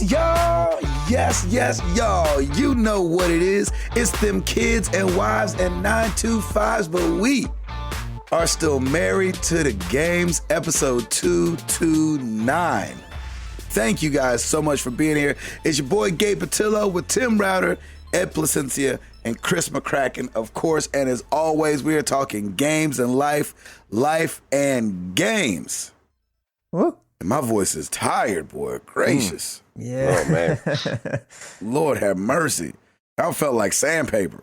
Yes, y'all. Yes, y'all. You know what it is. It's them kids and wives and 925s, but we are still married to the games, episode 229. Thank you guys so much for being here. It's your boy Gabe Patillo with Tim Router, Ed Placencia, and Chris McCracken, of course. And as always, we are talking games and life and games. Whoop. And my voice is tired, boy. Gracious. Yeah. Oh, man. Lord have mercy. I felt like sandpaper.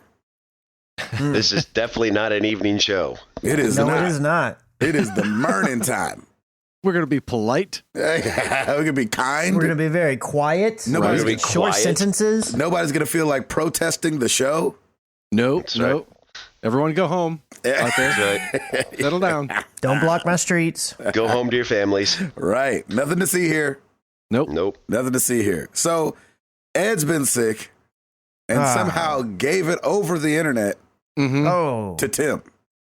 This is definitely not an evening show. It is No, not. it is not. It is the morning time. We're going to be polite. We're going to be kind. We're going to be very quiet. Nobody's gonna be Short quiet. sentences. Nobody's going to feel like protesting the show. Nope, That's nope. Everyone go home out there. That's right. Settle down. Don't block my streets. Go home to your families. Right. Nothing to see here. Nope. Nope. Nothing to see here. So Ed's been sick and somehow gave it over the internet Mm-hmm. Oh. to Tim.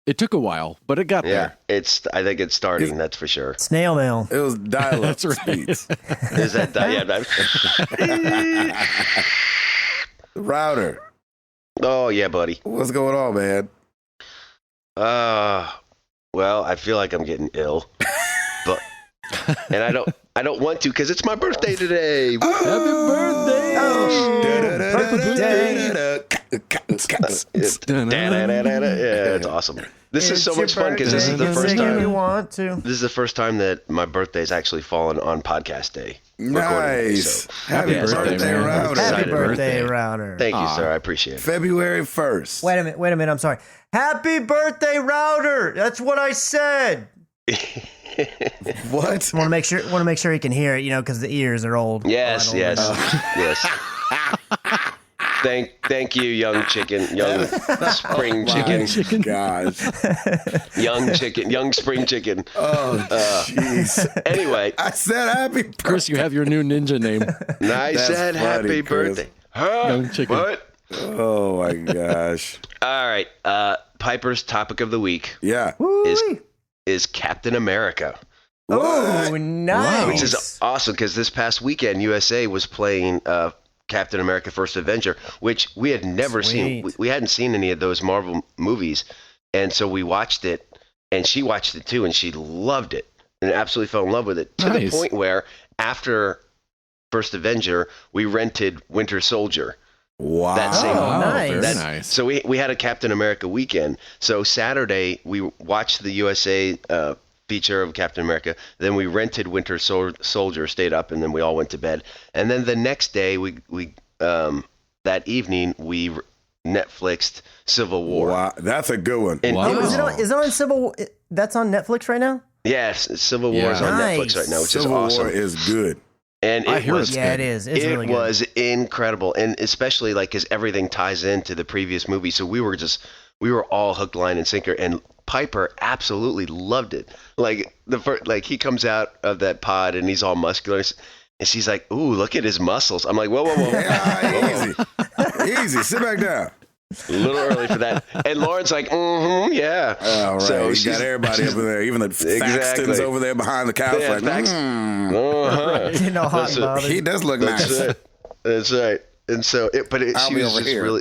It took a while, but it got Yeah, there. I think it's starting, that's for sure. Snail mail. It was dial-up That's right. speeds. Is that yeah. Router. Oh, yeah, buddy. What's going on, man? Well, I feel like I'm getting ill. But and I don't want to because it's my birthday today. Happy birthday! Yeah, it's awesome. This is so much fun because this is the Get first sick if you time. want to. This is the first time that my birthday's actually fallen on podcast day. recording. Nice. So, Happy yeah, birthday, man. Router. Happy Excited birthday, birthday. Router. thank you, Aw. sir. I appreciate it. February 1st. Wait a minute. I'm sorry. Happy birthday, Router. That's what I said. What? Want to make sure he can hear it, because the ears are old. Yes, I don't know. yes. Thank you, young chicken, young spring chicken, Gosh. young spring chicken. Oh, jeez. Anyway, I said happy birthday. Chris, you have your new ninja name. I That's said funny, happy Chris. birthday. Huh? Young chicken. What? Oh, my gosh. All right. Piper's topic of the week Yeah. Woo-wee. is Captain America, Oh, nice. which is awesome because this past weekend USA was playing Captain America: First Avenger, which we had never seen. Sweet. We hadn't seen any of those Marvel movies, and so we watched it, and she watched it too, and she loved it and absolutely fell in love with it to the Nice. point where after First Avenger, we rented Winter Soldier. Wow. That same- Oh, nice. Very That- nice. So we had a Captain America weekend. So Saturday we watched the USA feature of Captain America. Then we rented Winter Soldier, stayed up, and then we all went to bed. And then the next day we that evening we Netflixed Civil War. Wow. That's a good one. And Wow. it was, Is it on Civil? That's on Netflix right now. yes, Civil War is Yeah. on Nice. Netflix right now, which Civil is awesome. War is good. And I it hear was it's Yeah, good. it is. It's it really good. was incredible, and especially because everything ties into the previous movie. So we were all hook, line, and sinker. And Piper absolutely loved it. Like he comes out of that pod and he's all muscular, and she's like, "Ooh, look at his muscles." I'm like, "Whoa, whoa, whoa, Yeah, easy. Sit back down. a little early for that." And Lauren's like, yeah." All right. So You she's- got everybody up in there. Even the Exactly. Faxtons over there behind the couch. Yeah, like, Uh-huh. Getting all hot That's and it. bothered. he does look That's nice. it. That's right. And so, I'll she be was over just here.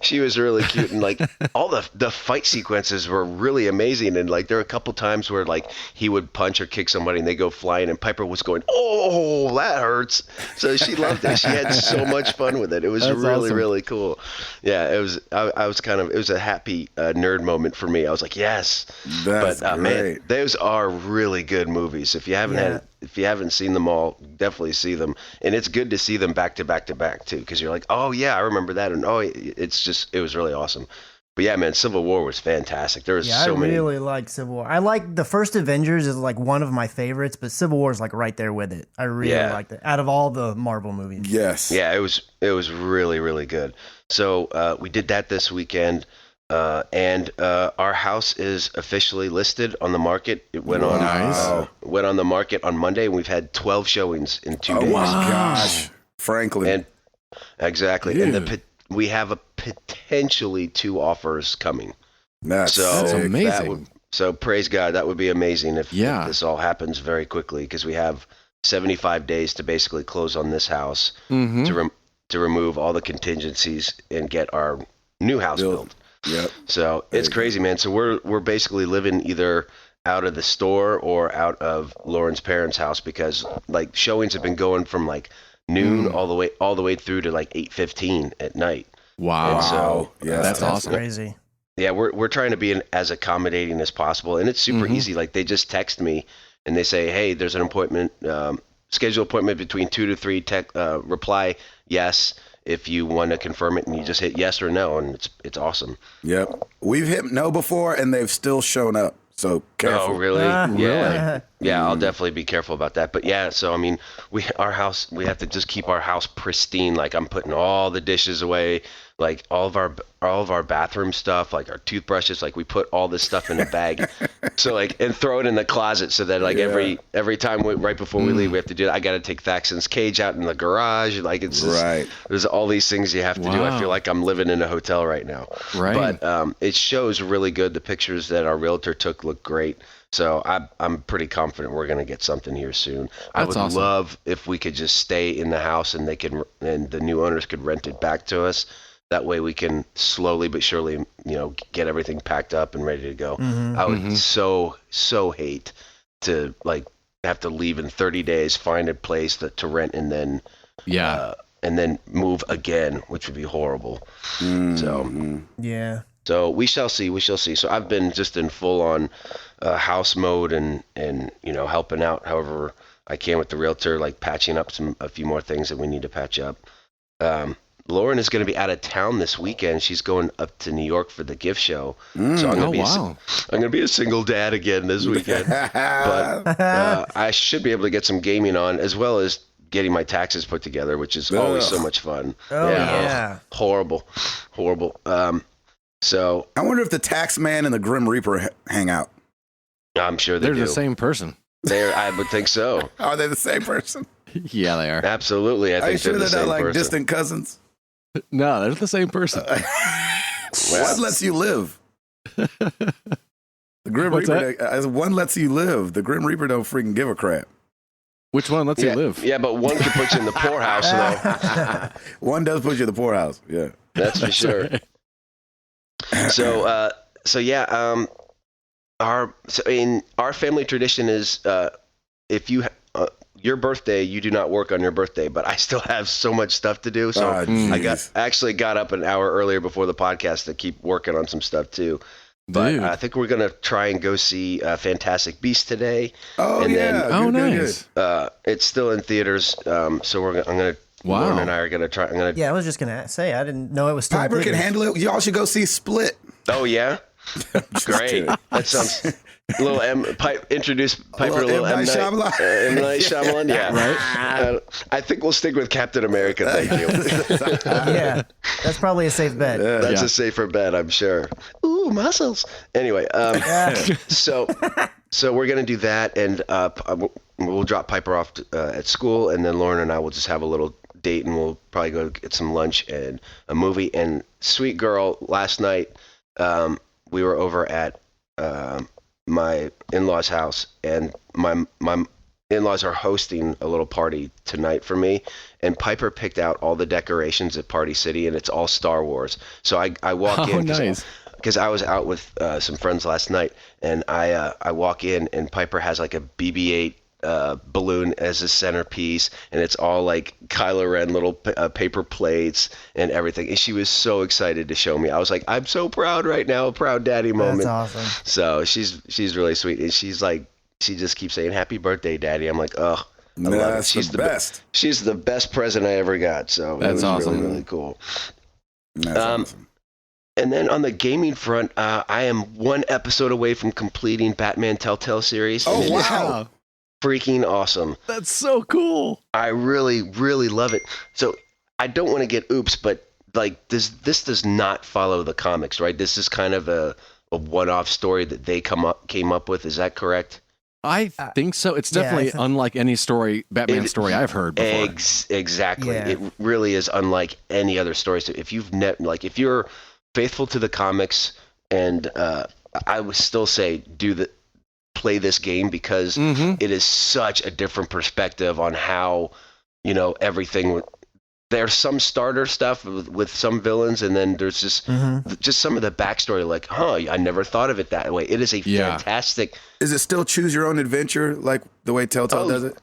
she was really cute, and like all the fight sequences were really amazing. And like there were a couple times where like he would punch or kick somebody and they go flying, and Piper was going, "Oh, that hurts." So she loved it. She had so much fun with it. It was That's really awesome. really cool. Yeah, it was. I was kind of. It was a happy nerd moment for me. I was like, yes. That's But great. man, those are really good movies. If you haven't seen them all, definitely see them. And it's good to see them back to back to back too, because you're like, oh yeah, I remember that, and it was really awesome. But yeah, man, Civil War was fantastic. There was Yeah, so I many. really like Civil War. I like the first Avengers is like one of my favorites, but Civil War is like right there with it. I really liked it out of all the Marvel movies. Yes. Yeah, it was really really good. So we did that this weekend. And our house is officially listed on the market. It went Wow. went on the market on Monday, and we've had 12 showings in 2 Oh, days. my gosh. Franklin. And exactly, Dude. and we have a potentially 2 offers coming. That's That's amazing. So praise God, that would be amazing if Yeah. this all happens very quickly, because we have 75 days to basically close on this house to remove all the contingencies and get our new house built. Yep. So it's crazy, man. So we're basically living either out of the store or out of Lauren's parents' house because like showings have been going from like noon all the way through to like 8:15 at night. Wow. And so that's awesome. Crazy. Yeah, we're trying to be as accommodating as possible, and it's super easy. Like they just text me and they say, "Hey, there's an appointment, schedule appointment between 2 to 3. Reply yes if you want to confirm it, and you just hit yes or no, and it's awesome." Yep. We've hit no before, and they've still shown up. So careful. Oh, really? Yeah. Really? Yeah, I'll definitely be careful about that. But yeah, so I mean, we have to just keep our house pristine. Like I'm putting all the dishes away, like all of our bathroom stuff, like our toothbrushes, like we put all this stuff in a bag. So like, and throw it in the closet so that like every time right before we leave, we have to do that. I got to take Thaxton's cage out in the garage. Like it's just, there's all these things you have to do. I feel like I'm living in a hotel right now. Right. But it shows really good. The pictures that our realtor took look great. So I'm pretty confident we're going to get something here soon. I would love if we could just stay in the house and the new owners could rent it back to us. That way we can slowly but surely, get everything packed up and ready to go. I would so hate to like have to leave in 30 days, find a place to rent and then move again, which would be horrible. So we shall see. So I've been just in full on house mode and helping out however I can with the realtor, like patching up a few more things that we need to patch up. Lauren is going to be out of town this weekend. She's going up to New York for the gift show. So I'm going to be a single dad again this weekend. But I should be able to get some gaming on as well as getting my taxes put together, which is always so much fun. Horrible. So I wonder if the tax man and the Grim Reaper hang out. I'm sure they're the same person. I would think so. Are they the same person? Yeah, they are. Absolutely. I think sure they're not like person. distant cousins? No, they're the same person. What lets you live? The Grim Reaper, one lets you live. The Grim Reaper don't freaking give a crap. Which one lets you live? Yeah, but one can put you in the poorhouse, though. One does put you in the poorhouse. Yeah, that's for sure. Our family tradition is if you your birthday, you do not work on your birthday, but I still have so much stuff to do. So I actually got up an hour earlier before the podcast to keep working on some stuff too. But I think we're gonna try and go see Fantastic Beasts today. Nice. It's still in theaters, so I'm gonna. Wow. Lauren and I are gonna try. Yeah, I was just gonna say I didn't know it was still. Piper can handle it. Y'all should go see Split. Oh yeah, great. That sounds. Introduce Piper a little M. Night Shyamalan. Yeah, right. I think we'll stick with Captain America. Thank you. Yeah, that's probably a safe bet. That's a safer bet, I'm sure. Ooh, muscles. Anyway, so we're gonna do that, and we'll drop Piper off at school, and then Lauren and I will just have a little date, and we'll probably go get some lunch and a movie. And sweet girl, last night we were over at my in-laws' house, and my in-laws are hosting a little party tonight for me, and Piper picked out all the decorations at Party City, and it's all Star Wars. So I walk in because I was out with some friends last night, and I walk in, and Piper has like a BB-8 balloon as a centerpiece, and it's all like Kylo Ren little paper plates and everything, and she was so excited to show me. I was like, I'm so proud right now, a proud daddy moment. That's awesome. So she's really sweet, and she's like, she just keeps saying happy birthday, daddy. I'm like, oh, I love it. She's the best. She's the best present I ever got. So that's awesome. Really, really cool. That's awesome. And then on the gaming front, I am one episode away from completing Batman Telltale series. Oh wow. Freaking awesome. That's so cool. I really, really love it. So I don't want to get oops, but like this does not follow the comics, right? This is kind of a one-off story that they came up with. Is that correct? I think so. It's definitely unlike any Batman story I've heard before. Exactly. Yeah. It really is unlike any other story. So if if you're faithful to the comics, and I would still say play this game because it is such a different perspective on how, everything. There's some starter stuff with some villains, and then there's just some of the backstory. Like, I never thought of it that way. It is a fantastic. Is it still choose your own adventure like the way Telltale does it?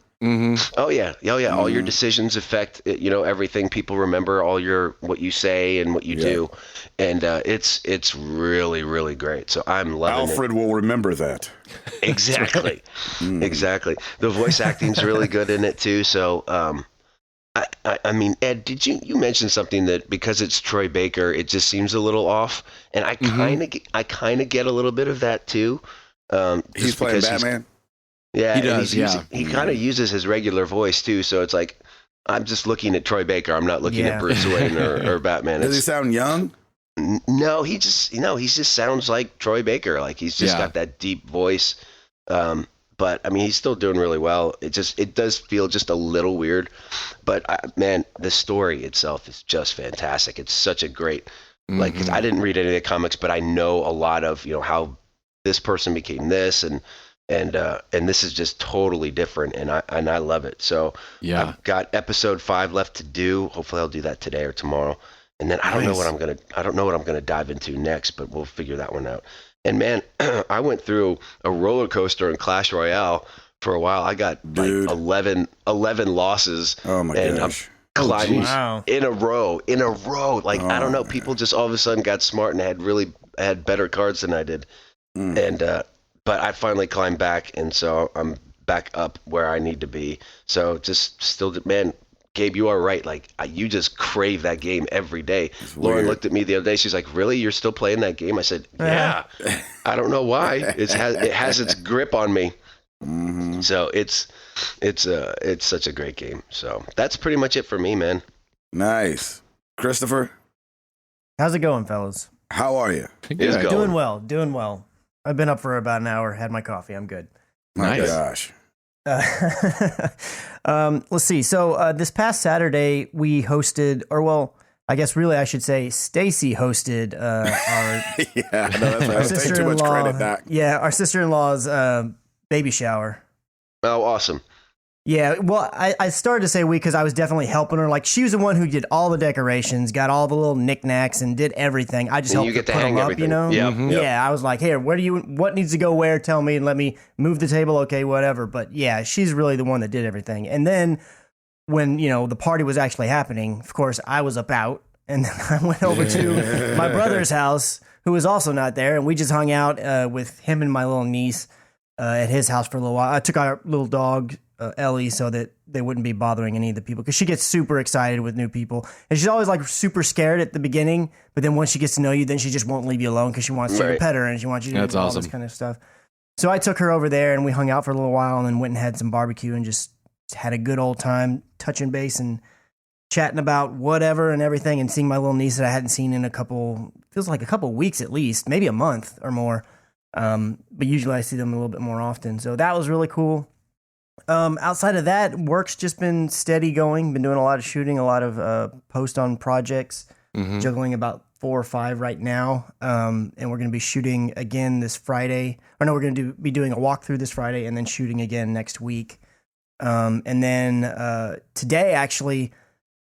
Oh yeah. All your decisions affect everything. People remember what you say and what you do, and it's really, really great. So I'm loving Alfred will remember that. Exactly. Exactly. The voice acting's really good in it too. So I mean, Ed, did you mention something that because it's Troy Baker, it just seems a little off, and I kind of get a little bit of that too. He's playing Batman. Yeah, he does. He kind of uses his regular voice too, so it's like I'm just looking at Troy Baker. I'm not looking at Bruce Wayne or Batman. Does he sound young? No, he just sounds like Troy Baker. Like he's just got that deep voice. But I mean, he's still doing really well. It does feel just a little weird, but man, the story itself is just fantastic. It's such a great, like, 'cause I didn't read any of the comics, but I know a lot of, how this person became this, and this is just totally different, and I love it. So I've got episode 5 left to do. Hopefully I'll do that today or tomorrow. And then I don't know what I'm gonna dive into next, but we'll figure that one out. And man, I went through a roller coaster in Clash Royale for a while. I got like 11 losses. Oh my gosh. I'm climbing in a row. Like, I don't know. People just all of a sudden got smart and had better cards than I did. And, but I finally climbed back. And so I'm back up where I need to be. So just still, man, Gabe, you are right. Like, you just crave that game every day. Lauren looked at me the other day. She's like, "Really? You're still playing that game?" I said, "Yeah." I don't know why. It has its grip on me. So it's such a great game. So that's pretty much it for me, man. Nice. Christopher, how's it going, fellas? how are you? It's going. Doing well. I've been up for about an hour, had my coffee. I'm good. My Nice. gosh. Let's see. So this past Saturday, we hosted, I guess really I should say Stacy hosted our Yeah, no, that's right. Take too much credit, Doc. Yeah, our sister-in-law's baby shower. Oh, awesome. Yeah, well, I started to say we because I was definitely helping her. Like, she was the one who did all the decorations, got all the little knickknacks, and did everything. I just helped her put them up, everything. Yeah, I was like, "Here, what needs to go where? Tell me, and let me move the table. Okay, whatever." But yeah, she's really the one that did everything. And then when the party was actually happening, of course, I was out, and then I went over to my brother's house, who was also not there, and we just hung out with him and my little niece at his house for a little while. I took our little dog, Ellie, so that they wouldn't be bothering any of the people, because she gets super excited with new people, and she's always like super scared at the beginning, but then once she gets to know you, then she just won't leave you alone because she wants you to pet her and she wants you to do all this kind of stuff. So I took her over there and we hung out for a little while, and then went and had some barbecue and just had a good old time touching base and chatting about whatever and everything, and seeing my little niece that I hadn't seen in feels like a couple weeks at least, maybe a month or more. But usually I see them a little bit more often. So that was really cool. Outside of that, work's just been steady going. Been doing a lot of shooting, a lot of post on projects, juggling about 4 or 5 right now. And we're going to be shooting again this Friday. Or no, we're going to be doing a walkthrough this Friday and then shooting again next week. And then today, actually,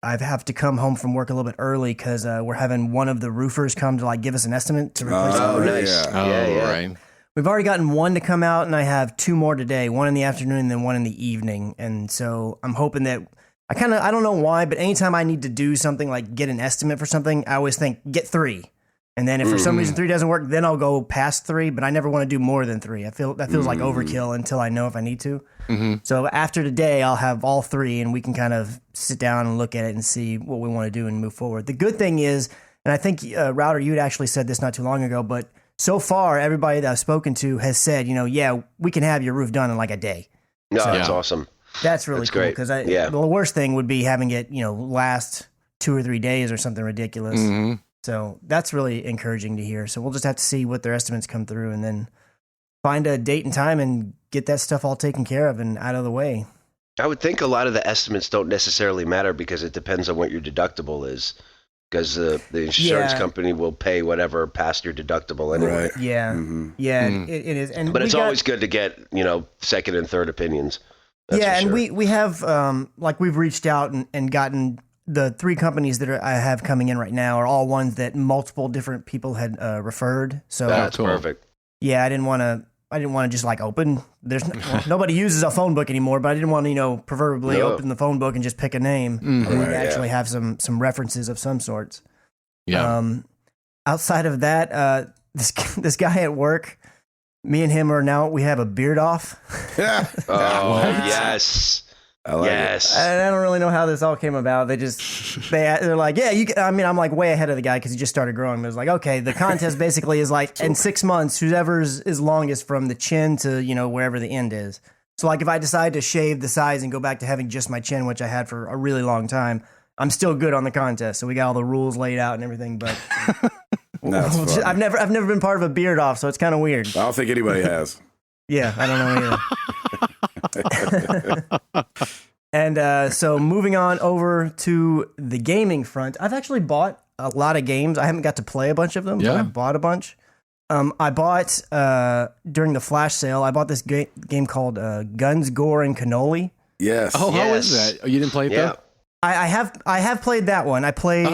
I have to come home from work a little bit early because we're having one of the roofers come to give us an estimate to replace the roof. Nice. Yeah. Right. We've already gotten one to come out, and I have 2 more today, one in the afternoon and then one in the evening. And so I'm hoping that I don't know why, but anytime I need to do something like get an estimate for something, I always think get 3. And then if for some reason 3 doesn't work, then I'll go past 3, but I never want to do more than 3. I feel that feels like overkill until I know if I need to. So after today, I'll have all 3, and we can kind of sit down and look at it and see what we want to do and move forward. The good thing is, and I think Router, you had actually said this not too long ago, but so far everybody that I've spoken to has said, yeah, we can have your roof done in like a day. No, that's awesome. That's really cool, because the worst thing would be having it, last 2 or 3 days or something ridiculous. So that's really encouraging to hear. So we'll just have to see what their estimates come through, and then find a date and time and get that stuff all taken care of and out of the way. I would think a lot of the estimates don't necessarily matter because it depends on what your deductible is. because the insurance company will pay whatever past your deductible anyway. Right. Yeah, it is. And but it's always good to get second and third opinions. And we have we've reached out and gotten the 3 companies that I have coming in right now are all ones that multiple different people had referred. So that's perfect. Yeah, I didn't want to just open. Nobody uses a phone book anymore, but I didn't want to proverbially open the phone book and just pick a name. I wanted to actually have some references of some sorts. Yeah. Outside of that, this guy at work, me and him we have a beard off. Oh yes. I like it. I don't really know how this all came about. They're like, yeah, you can. I mean, I'm way ahead of the guy because he just started growing. It was like, okay, the contest basically is in 6 months, whoever's is longest from the chin to wherever the end is. So if I decide to shave the sides and go back to having just my chin, which I had for a really long time, I'm still good on the contest. So we got all the rules laid out and everything. But I've never been part of a beard off, so it's kind of weird. I don't think anybody has. Yeah, I don't know either. And so moving on over to the gaming front, I've actually bought a lot of games. I haven't got to play a bunch of them, but I bought a bunch. I bought, during the flash sale, I bought this game called Guns, Gore, and Cannoli. Yes. Oh, how is that? Oh, you didn't play it though? I have played that one. I played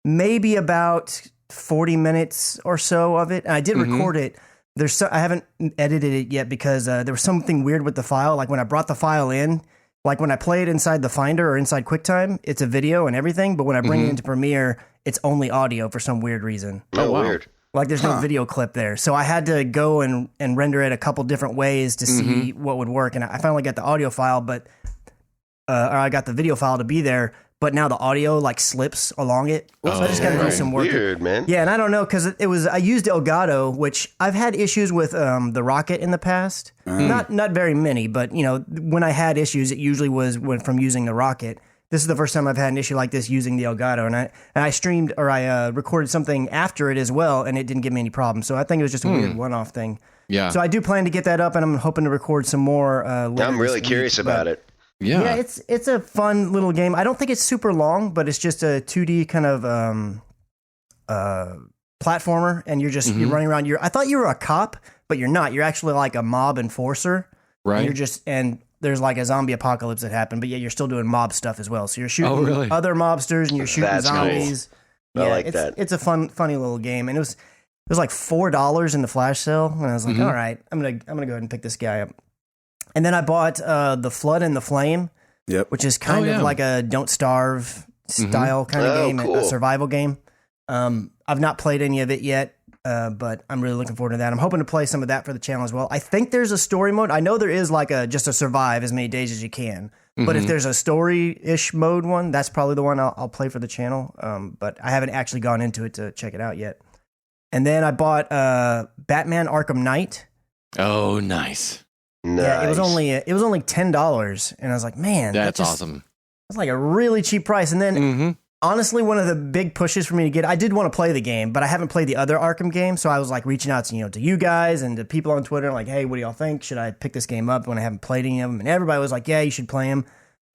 maybe about 40 minutes or so of it, and I did record it. I haven't edited it yet because there was something weird with the file. Like when I brought the file in, like when I play it inside the Finder or inside QuickTime, it's a video and everything. But when I bring it into Premiere, it's only audio for some weird reason. Oh, wow. Weird. Like there's no video clip there. So I had to go and render it a couple different ways to see what would work. And I finally got the audio file, or I got the video file to be there. But now the audio slips along it. So I just got to do some work. Weird, man. Yeah, and I don't know because I used Elgato, which I've had issues with the Rocket in the past. Not very many, but when I had issues, it usually was from using the Rocket. This is the first time I've had an issue like this using the Elgato, and I streamed or I recorded something after it as well, and it didn't give me any problems. So I think it was just a weird one-off thing. Yeah. So I do plan to get that up, and I'm hoping to record some more. I'm really curious about it. Yeah, it's a fun little game. I don't think it's super long, but it's just a 2D kind of platformer, and you're running around. I thought you were a cop, but you're not. You're actually like a mob enforcer, right? And there's like a zombie apocalypse that happened, but you're still doing mob stuff as well. So you're shooting other mobsters and you're shooting zombies. Cool. I like that. It's a funny little game, and it was like $4 in the flash sale, and I was like, all right, I'm gonna go ahead and pick this guy up. And then I bought The Flood and the Flame, which is kind of like a Don't Starve style kind of game, a survival game. I've not played any of it yet, but I'm really looking forward to that. I'm hoping to play some of that for the channel as well. I think there's a story mode. I know there is just a survive as many days as you can. But if there's a story-ish mode one, that's probably the one I'll play for the channel. But I haven't actually gone into it to check it out yet. And then I bought Batman Arkham Knight. Oh, nice. Yeah, it was only $10, and I was like, man, that's awesome. That's like a really cheap price. And then, honestly, one of the big pushes for me to get, I did want to play the game, but I haven't played the other Arkham game, so I was like reaching out to to you guys and to people on Twitter, like, hey, what do y'all think? Should I pick this game up when I haven't played any of them? And everybody was like, yeah, you should play them.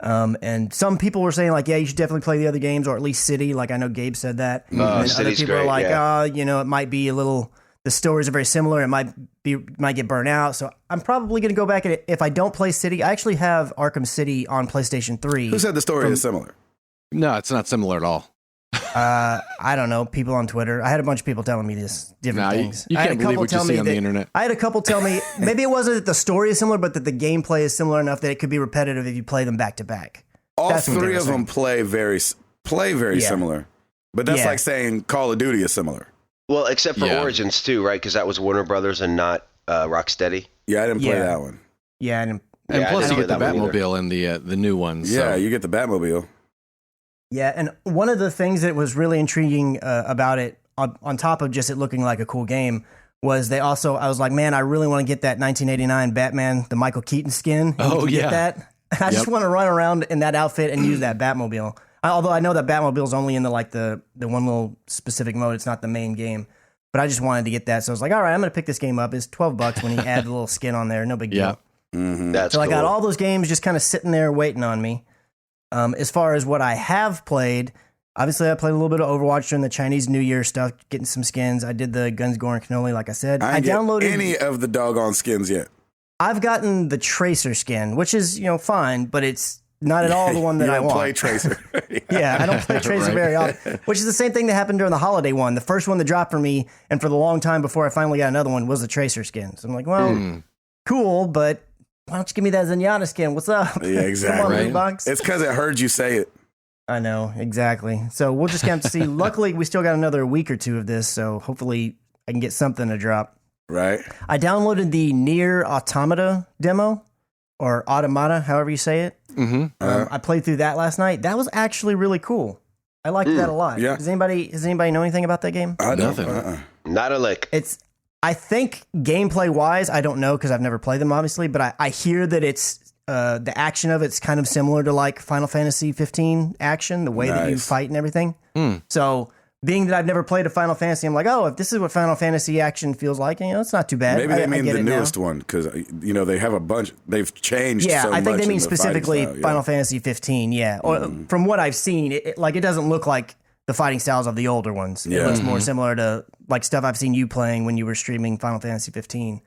And some people were saying like, yeah, you should definitely play the other games, or at least City. Like I know Gabe said that. And other people are like, it might be a little. The stories are very similar. It might get burnt out. So I'm probably going to go back at it. If I don't play City, I actually have Arkham City on PlayStation 3. Who said the story is similar? No, it's not similar at all. I don't know. People on Twitter. I had a bunch of people telling me this different things. You can't believe what you see on the internet. I had a couple tell me maybe it wasn't that the story is similar, but that the gameplay is similar enough that it could be repetitive if you play them back to back. All three of them play very similar. But that's like saying Call of Duty is similar. Well, except for Origins too, right? Because that was Warner Brothers and not Rocksteady. Yeah, I didn't play that one. Yeah, I didn't. And plus, you get the Batmobile in the new ones. Yeah, you get the Batmobile. Yeah, and one of the things that was really intriguing about it, on top of just it looking like a cool game, was I was like, man, I really want to get that 1989 Batman, the Michael Keaton skin. Get that. I just want to run around in that outfit and use that Batmobile. Although I know that Batmobile's only in the one little specific mode. It's not the main game. But I just wanted to get that. So I was like, all right, I'm going to pick this game up. It's $12 when you add the little skin on there. No big deal. That's so cool. I got all those games just kind of sitting there waiting on me. As far as what I have played, Obviously, I played a little bit of Overwatch during the Chinese New Year stuff, getting some skins. I did the Guns, Gore, and Cannoli, like I said. I didn't downloaded get any of the doggone skins yet. I've gotten the Tracer skin, which is, fine, but it's not at all the one that I want. Play Tracer. Yeah, I don't play Tracer very often, which is the same thing that happened during the holiday one. The first one that dropped for me, and for the long time before I finally got another one, was the Tracer skin. So I'm like, well, cool, but why don't you give me that Zenyatta skin? What's up? Yeah, exactly. Come on, box. It's because it heard you say it. I know, exactly. So we'll just have to see. Luckily, we still got another week or two of this, so hopefully I can get something to drop. Right. I downloaded the Nier Automata demo, or Automata, however you say it. Mm-hmm. I played through that last night. That was actually really cool. I liked that a lot. Yeah. Does anybody know anything about that game? Nothing. Not a lick. I think gameplay wise, I don't know because I've never played them, obviously, but I hear that it's the action of it's kind of similar to like Final Fantasy 15 action, the way that you fight and everything. So being that I've never played a Final Fantasy, I'm like, oh, if this is what Final Fantasy action feels like, it's not too bad. Maybe they mean the newest one because they have a bunch. They've changed. Yeah, so I think much they mean in the specifically fighting style, Final Fantasy 15. Yeah, or from what I've seen, it doesn't look like the fighting styles of the older ones. It looks more similar to like stuff I've seen you playing when you were streaming Final Fantasy 15.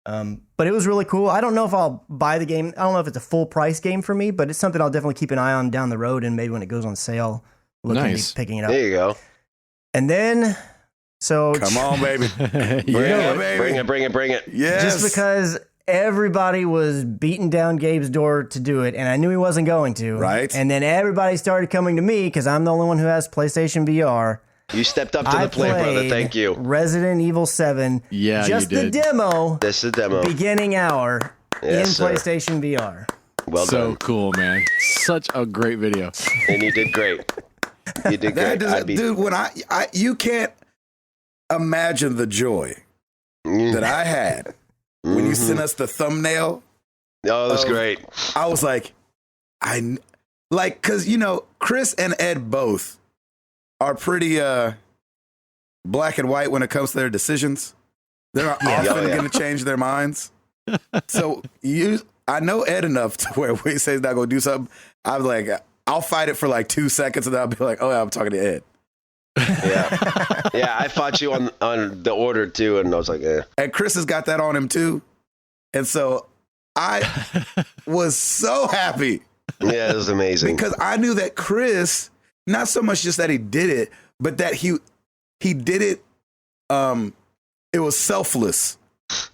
But it was really cool. I don't know if I'll buy the game. I don't know if it's a full price game for me, but it's something I'll definitely keep an eye on down the road, and maybe when it goes on sale, look at me picking it up. There you go. And then, come on, baby, Bring it. Yes. Just because everybody was beating down Gabe's door to do it, and I knew he wasn't going to. Right. And then everybody started coming to me because I'm the only one who has PlayStation VR. You stepped up to the plate, brother. Thank you. Resident Evil 7. Yeah, just you did. the demo. This is the demo. Beginning hour in sir. PlayStation VR. Well so done. cool, man. Such a great video. And you did great. You did great. Dude, when you can't imagine the joy that I had when you sent us the thumbnail. Oh, that was great. I was like, because Chris and Ed both are pretty black and white when it comes to their decisions. They're not often going to change their minds. So I know Ed enough to where when he says he's not going to do something, I'm like, I'll fight it for like 2 seconds and then I'll be like, oh, yeah, I'm talking to Ed. Yeah, I fought you on the order too, and I was like, eh. And Chris has got that on him too. And so I was so happy. Yeah, it was amazing. Because I knew that Chris, not so much just that he did it, but that he did it, it was selfless.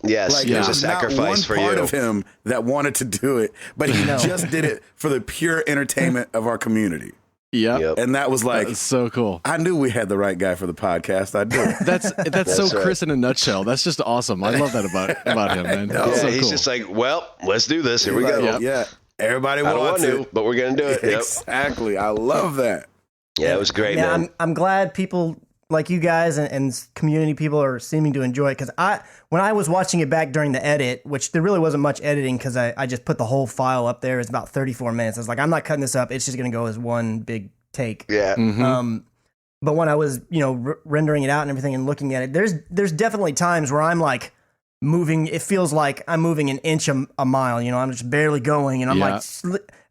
Yes, Like, there's a there's not sacrifice for one part you. of him that wanted to do it, but he just did it for the pure entertainment of our community. Yep. And that was like, That's so cool. I knew we had the right guy for the podcast. I do. That's so Chris in a nutshell. That's just awesome. I love that about him, man. Yeah, So he's cool. just like, well, let's do this. Here we go. Yep. Yeah. Everybody I don't want wants to, it. but we're gonna do it. Yep. Exactly. I love that. Yeah, it was great, Yeah, man. I'm glad people like you guys and community people are seeming to enjoy it, because when I was watching it back during the edit, which there really wasn't much editing because I just put the whole file up there. It's about 34 minutes. I was like, I'm not cutting this up. It's just going to go as one big take. Yeah. But when I was rendering it out and everything and looking at it, there's definitely times where I'm like moving. It feels like I'm moving an inch a mile. I'm just barely going, and I'm like,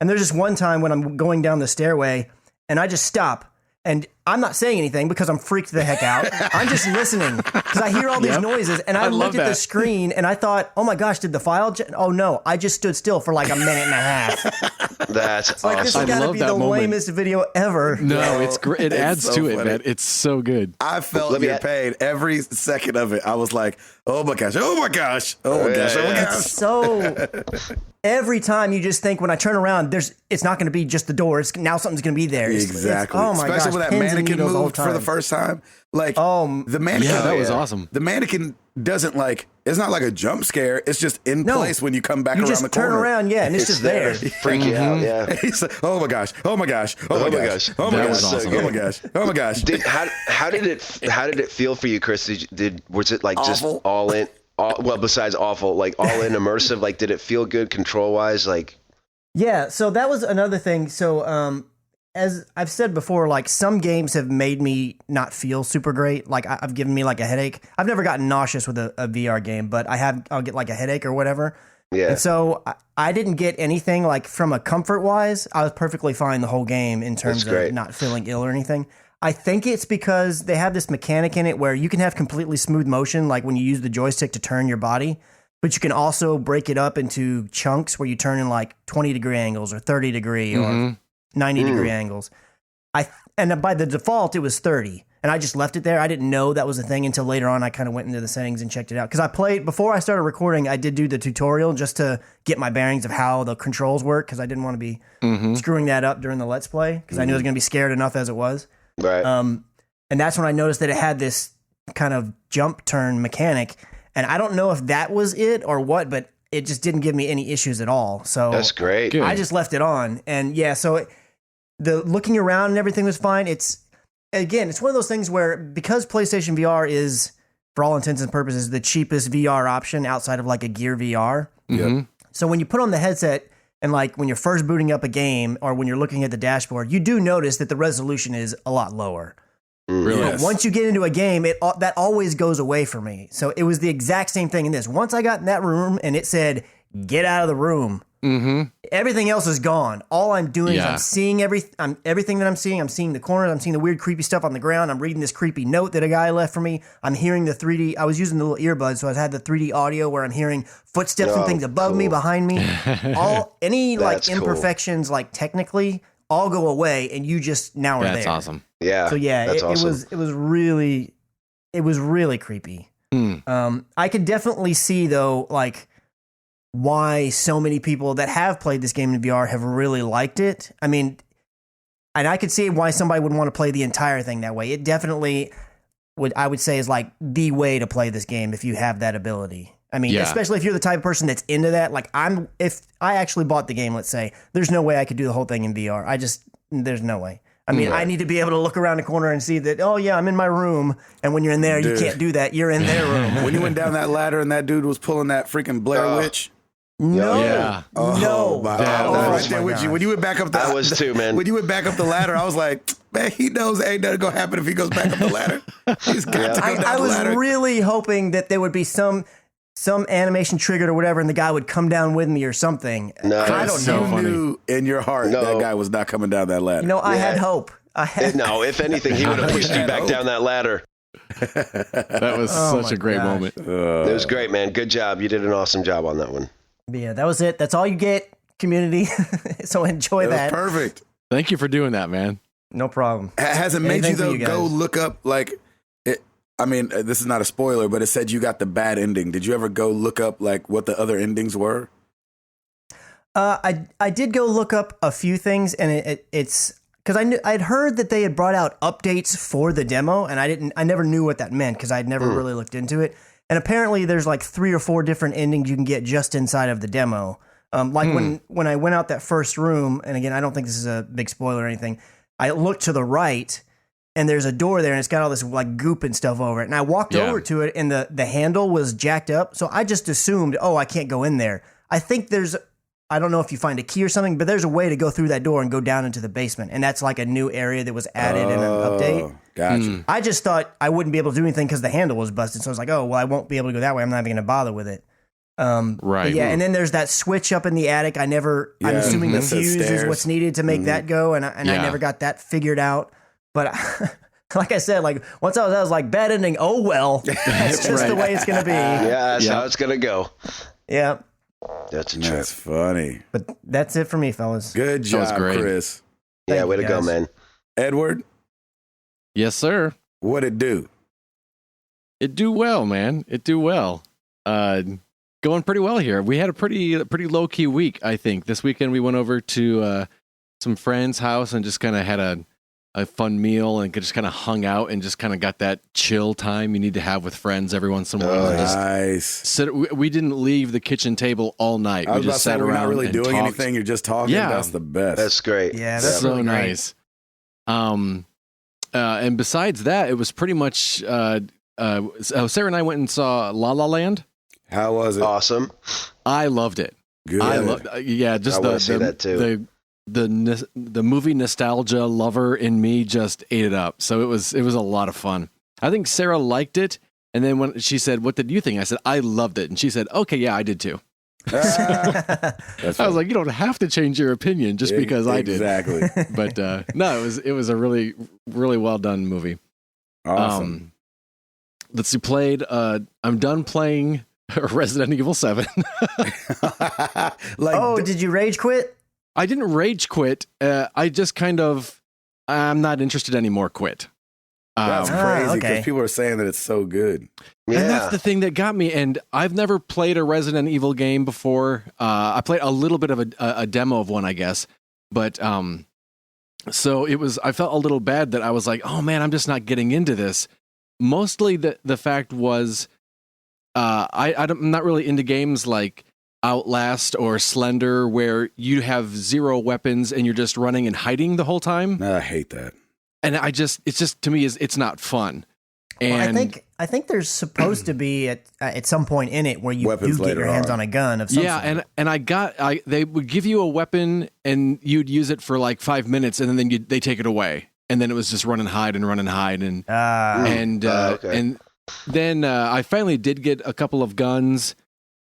and there's just one time when I'm going down the stairway and I just stop. And I'm not saying anything because I'm freaked the heck out. I'm just listening because I hear all these noises. And I looked at the screen and I thought, oh my gosh, did the file? Oh no, I just stood still for like a minute and a half. That's It's like, this awesome. has got to be the lamest video ever. No, it's great. It adds so to it, funny. man. It's so good. I felt your pain every second of it. I was like, oh my gosh, oh my gosh, oh my gosh, oh my gosh. So every time you just think, when I turn around, it's not going to be just the door. Now something's going to be there. Exactly. Oh my Especially gosh, when that pins and mannequin needles the whole moved for the time. first time. Like, the mannequin. Yeah, that was awesome. The mannequin doesn't it's not like a jump scare. It's just in place when you come back around the corner. You just turn around, and it's just there. Freak you out, yeah. He's like, oh my gosh, oh my gosh, oh my gosh, oh my That gosh, was awesome. oh my gosh, oh my gosh. How did it feel for you, Chris? Was it like just Awful. all in? Well, besides awful, like all in immersive. Like, did it feel good control wise? Like, Yeah, so that was another thing. So, as I've said before, like some games have made me not feel super great. Like I've given me like a headache. I've never gotten nauseous with a VR game, but I'll get like a headache or whatever. Yeah. And so I didn't get anything like from a comfort wise. I was perfectly fine the whole game in terms of not feeling ill or anything. I think it's because they have this mechanic in it where you can have completely smooth motion, like when you use the joystick to turn your body, but you can also break it up into chunks where you turn in like 20-degree angles or 30-degree or 90-degree angles. And by the default, it was 30. And I just left it there. I didn't know that was a thing until later on. I kind of went into the settings and checked it out. Because I played, before I started recording, I did do the tutorial just to get my bearings of how the controls work. Because I didn't want to be screwing that up during the Let's Play. Because I knew I was going to be scared enough as it was. Right. And that's when I noticed that it had this kind of jump turn mechanic. And I don't know if that was it or what, but it just didn't give me any issues at all. So that's great. Good. I just left it on. And yeah, so the looking around and everything was fine. It's one of those things where because PlayStation VR is, for all intents and purposes, the cheapest VR option outside of like a Gear VR. So when you put on the headset and like when you're first booting up a game or when you're looking at the dashboard, you do notice that the resolution is a lot lower. Really? But once you get into a game, that always goes away for me. So it was the exact same thing in this. Once I got in that room and it said, "Get out of the room," everything else is gone. All I'm doing is I'm seeing everything that I'm seeing. I'm seeing the corners. I'm seeing the weird, creepy stuff on the ground. I'm reading this creepy note that a guy left for me. I'm hearing the 3D. I was using the little earbuds, so I had the 3D audio where I'm hearing footsteps and things above me, behind me. Any like imperfections, like technically, all go away, and you just now are there. That's awesome. Yeah. So yeah, that's awesome. it was really creepy. I could definitely see though, like, why so many people that have played this game in VR have really liked it. I mean, and I could see why somebody would want to play the entire thing that way. It definitely I would say is like the way to play this game if you have that ability. I mean, especially if you're the type of person that's into that. Like if I actually bought the game, let's say, there's no way I could do the whole thing in VR. There's no way. I mean, I need to be able to look around the corner and see that, oh, yeah, I'm in my room. And when you're in there, you can't do that. You're in their room. When you went down that ladder and that dude was pulling that freaking Blair Witch. No. Yeah. Oh, my God. I was right there with you. When you went back up the I was too, man. When you went back up the ladder, I was like, man, he knows ain't nothing going to happen if he goes back up the ladder. He's got to go down I the ladder. was really hoping that there would be some animation triggered or whatever, and the guy would come down with me or something. No, I don't know. You knew in your heart that guy was not coming down that ladder. I had hope. No, if anything, he would have pushed you back down that ladder. That was such a great moment. It was great, man. Good job. You did an awesome job on that one. Yeah, that was it. That's all you get, community. So enjoy that. Was perfect. Thank you for doing that, man. No problem. Has it made you, though, go look up, like, I mean, this is not a spoiler, but it said you got the bad ending. Did you ever go look up, like, what the other endings were? I did go look up a few things, and it's because I'd heard that they had brought out updates for the demo, and I never knew what that meant because I'd never really looked into it. And apparently, there's like 3 or 4 different endings you can get just inside of the demo. When I went out that first room, and again, I don't think this is a big spoiler or anything. I looked to the right, and there's a door there, and it's got all this like goop and stuff over it. And I walked over to it, and the handle was jacked up, so I just assumed, I can't go in there. I think I don't know if you find a key or something, but there's a way to go through that door and go down into the basement. And that's like a new area that was added in an update. Gotcha. I just thought I wouldn't be able to do anything because the handle was busted. So I was like, I won't be able to go that way. I'm not even going to bother with it. Right. Yeah. And then there's that switch up in the attic. I'm assuming the fuse is what's needed to make that go. And I never got that figured out. But like I said, like once I was like, bad ending. Oh, well, that's just the way it's going to be. Yeah, that's how it's going to go. Yeah. That's a trip. That's funny. But that's it for me, fellas. Good job, Chris. Yeah, way to go, man. Edward? Yes, sir. What'd it do? It do well, man. It do well. Going pretty well here. We had a pretty low key week, I think. This weekend we went over to some friend's house and just kind of had a fun meal and just kind of hung out and just kind of got that chill time you need to have with friends every once in a while. Nice. We didn't leave the kitchen table all night. I was we just sat we're around not really and doing talked. anything. You're just talking. Yeah. That's the best. That's great. Yeah, that's so really great. nice. And besides that, it was pretty much Sarah and I went and saw La La Land. How was it? Awesome. I loved it. Good. I loved. Just I want to see that too. The movie nostalgia lover in me just ate it up. So it was a lot of fun. I think Sarah liked it, and then when she said, "What did you think?" I said, "I loved it," and she said, "Okay, yeah, I did too." That's I was like, you don't have to change your opinion just because I did. Exactly. But no, it was a really, really well done movie. Awesome. Let's see, I'm done playing Resident Evil 7. Did you rage quit? I didn't rage quit. I just I'm not interested anymore quit. That's crazy because okay. people are saying that it's so good. Yeah. And that's the thing that got me. And I've never played a Resident Evil game before. I played a little bit of a demo of one, I guess. But so I felt a little bad that I was like, oh man, I'm just not getting into this. Mostly the fact was I'm not really into games like Outlast or Slender where you have zero weapons and you're just running and hiding the whole time. I hate that. And it's just to me it's not fun. And Well, I think there's supposed to be at some point in it where you Weapons do get your later hands on. on a gun of some sort. and they would give you a weapon and you'd use it for like 5 minutes and then they take it away and then it was just run and hide and Okay. and then I finally did get a couple of guns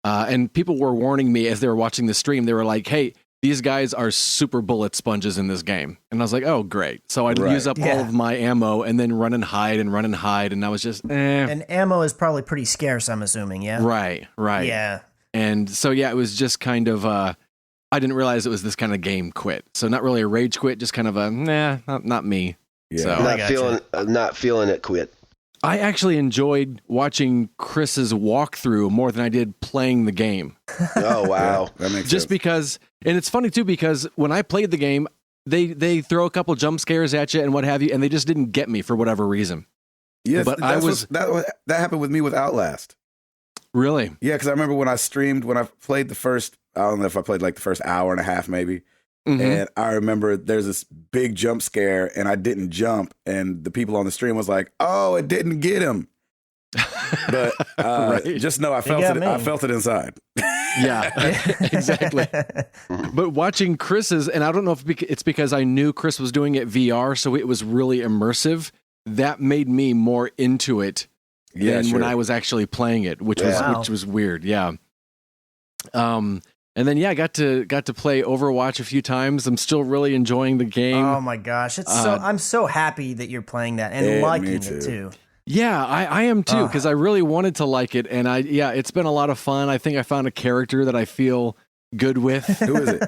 and people were warning me as they were watching the stream. They were like, hey, these guys are super bullet sponges in this game. And I was like, oh, great. So I'd use up all of my ammo and then run and hide. And I was just, And ammo is probably pretty scarce, I'm assuming, yeah? Right. Yeah. And so, yeah, it was just kind of, I didn't realize it was this kind of game quit. So not really a rage quit, just kind of a, not me. Yeah. So Not feeling it quit. I actually enjoyed watching Chris's walkthrough more than I did playing the game. Oh, wow. That makes Just sense. because, and it's funny too, because when I played the game, they throw a couple jump scares at you and what have you, and they just didn't get me for whatever reason. Yes, but that happened with me with Outlast. Really? Yeah, because I remember when I played the first, I don't know if I played like the first hour and a half maybe. Mhm. And I remember there's this big jump scare and I didn't jump. And the people on the stream was like, oh, it didn't get him. But Right. just know I felt got it. me. I felt it inside. Yeah, exactly. But watching Chris's, and I don't know if it's because I knew Chris was doing it VR, so it was really immersive. That made me more into it than when I was actually playing it, which was weird. Yeah. And then I got to play Overwatch a few times. I'm still really enjoying the game. Oh my gosh, I'm so happy that you're playing that and Yeah, liking me it too. too. Yeah, I am too, because I really wanted to like it, and it's been a lot of fun. I think I found a character that I feel good with. Who is it?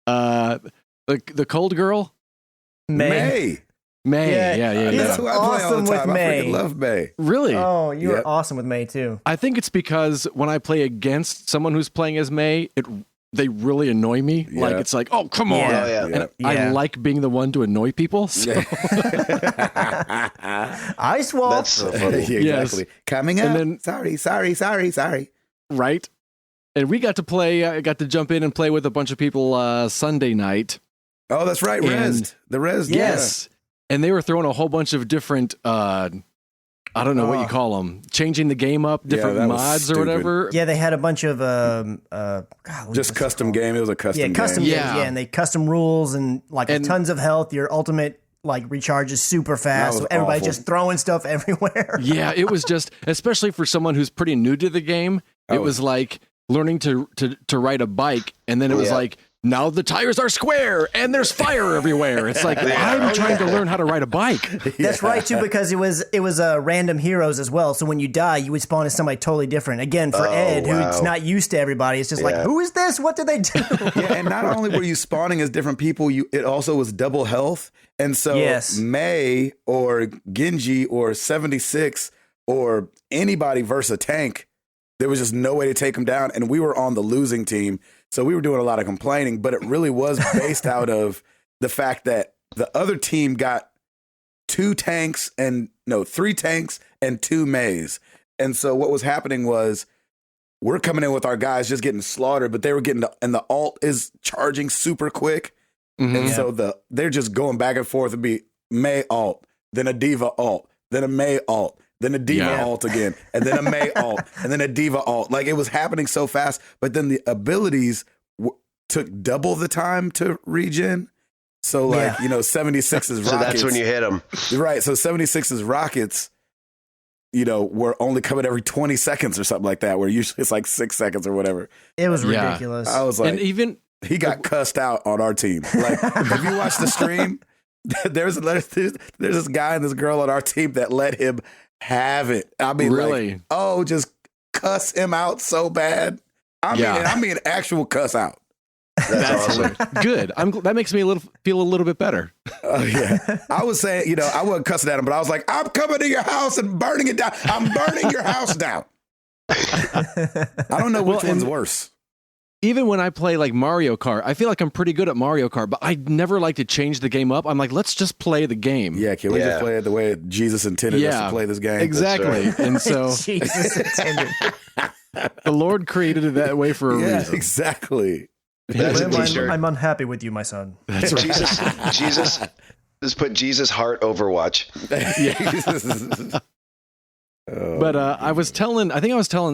The cold girl, May. Yeah. That's who I play all awesome the with time. I May. freaking love May. Really? Oh, you Yep. are awesome with May too. I think it's because when I play against someone who's playing as May, they really annoy me. Yeah. Like it's like, oh come on, Yeah. Oh, yeah. and Yeah. I like being the one to annoy people. So. Ice wall. That's so funny. Yeah, exactly. Coming up. And then- Sorry. Right. And we got to play. I got to jump in and play with a bunch of people Sunday night. Oh, that's right. And- The Res. Yes. And they were throwing a whole bunch of different, I don't know what you call them, changing the game up, different that was mods or stupid. whatever. Yeah, they had a bunch of Just custom game. It was a custom game. custom games, Yeah. and they custom rules and And- tons of health. Your ultimate recharges super That fast, was so everybody's awful. just throwing stuff everywhere. Yeah, it was just, especially for someone who's pretty new to the game, it Oh. was like learning to ride a bike, and then it was Yeah. like, now the tires are square and there's fire everywhere. It's like, I'm trying to learn how to ride a bike. That's right too, because it was random heroes as well. So when you die, you would spawn as somebody totally different. Again, for Ed, wow. who's not used to everybody, it's just like, Yeah. who is this? What did they do? Yeah, and not only were you spawning as different people, it also was double health. And so Yes. May or Genji or 76 or anybody versus a tank, there was just no way to take them down. And we were on the losing team. So we were doing a lot of complaining, but it really was based out of the fact that the other team got 3 tanks and 2 Mays. And so what was happening was we're coming in with our guys just getting slaughtered, but they were getting, and the alt is charging super quick. Mhm. And so they're just going back and forth. It'd be May alt, then a Diva alt, then a May alt, then a Diva Yeah. alt again, and then a May alt, and then a Diva alt. Like it was happening so fast, but then the abilities took double the time to regen. So 76's rockets. So that's when you hit them. Right. So 76's rockets were only coming every 20 seconds or something like that, where usually it's like 6 seconds or whatever. It was ridiculous. I was like, and even he got cussed out on our team. Like, if you watch the stream, there's this guy and this girl on our team that let him have it. I mean, really? Just cuss him out so bad. I mean, actual cuss out. That's awesome. Good. That makes me feel a little bit better. Oh, yeah. I was saying, I wasn't cussing at him, but I was like, I'm coming to your house and burning it down. I'm burning your house down. I don't know which one's worse. Even when I play like Mario Kart, I feel like I'm pretty good at Mario Kart, but I never like to change the game up. I'm like, let's just play the game. Yeah, can we just play it the way Jesus intended us to play this game? Exactly. And so Jesus intended. the Lord created it that way for a reason. Exactly. That's a t-shirt. I'm unhappy with you, my son. That's right. Jesus. Just put Jesus heart Overwatch. But I think I was telling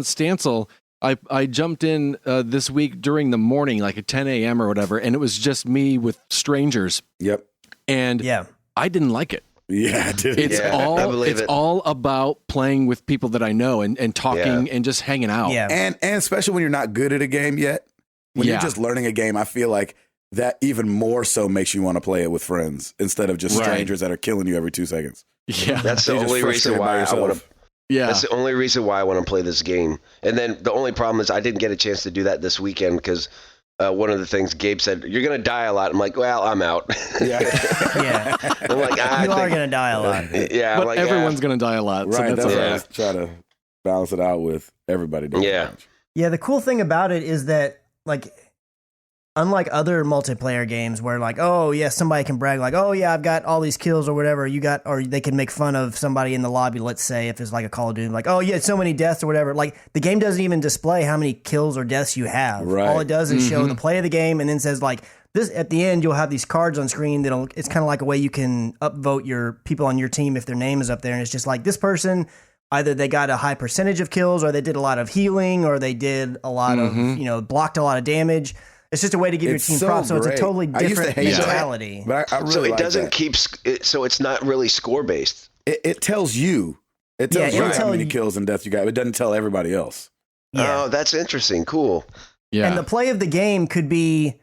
Stancil, I jumped in this week during the morning, like at 10 a.m. or whatever, and it was just me with strangers. Yep. And I didn't like it. Yeah, I did. It's all about playing with people that I know and talking and just hanging out. Yeah. And especially when you're not good at a game yet. When you're just learning a game, I feel like that even more so makes you want to play it with friends instead of just strangers that are killing you every 2 seconds. Yeah. That's the only reason why I want to. Yeah. That's the only reason why I want to play this game. And then the only problem is I didn't get a chance to do that this weekend because one of the things Gabe said, you're going to die a lot. I'm like, well, I'm out. Yeah. I'm like, you are going to die a lot. Yeah. But I'm like, everyone's going to die a lot. Right. So That's why I was trying to balance it out with everybody. Yeah. The cool thing about it is that, like, unlike other multiplayer games where like, oh yeah, somebody can brag like, oh yeah, I've got all these kills or whatever or they can make fun of somebody in the lobby. Let's say if it's like a Call of Duty, like, oh yeah, so many deaths or whatever. Like the game doesn't even display how many kills or deaths you have. Right. All it does is show the play of the game and then says like this at the end. You'll have these cards on screen it's kind of like a way you can upvote your people on your team if their name is up there, and it's just like this person. Either they got a high percentage of kills, or they did a lot of healing, or they did a lot of blocked a lot of damage. It's just a way to give your team props, so it's a totally different mentality. But I really so it like doesn't that. keep. So it's not really score based. It tells you. It tells you how many kills and deaths you got. It doesn't tell everybody else. Yeah. Oh, that's interesting. Cool. Yeah. And the play of the game could be.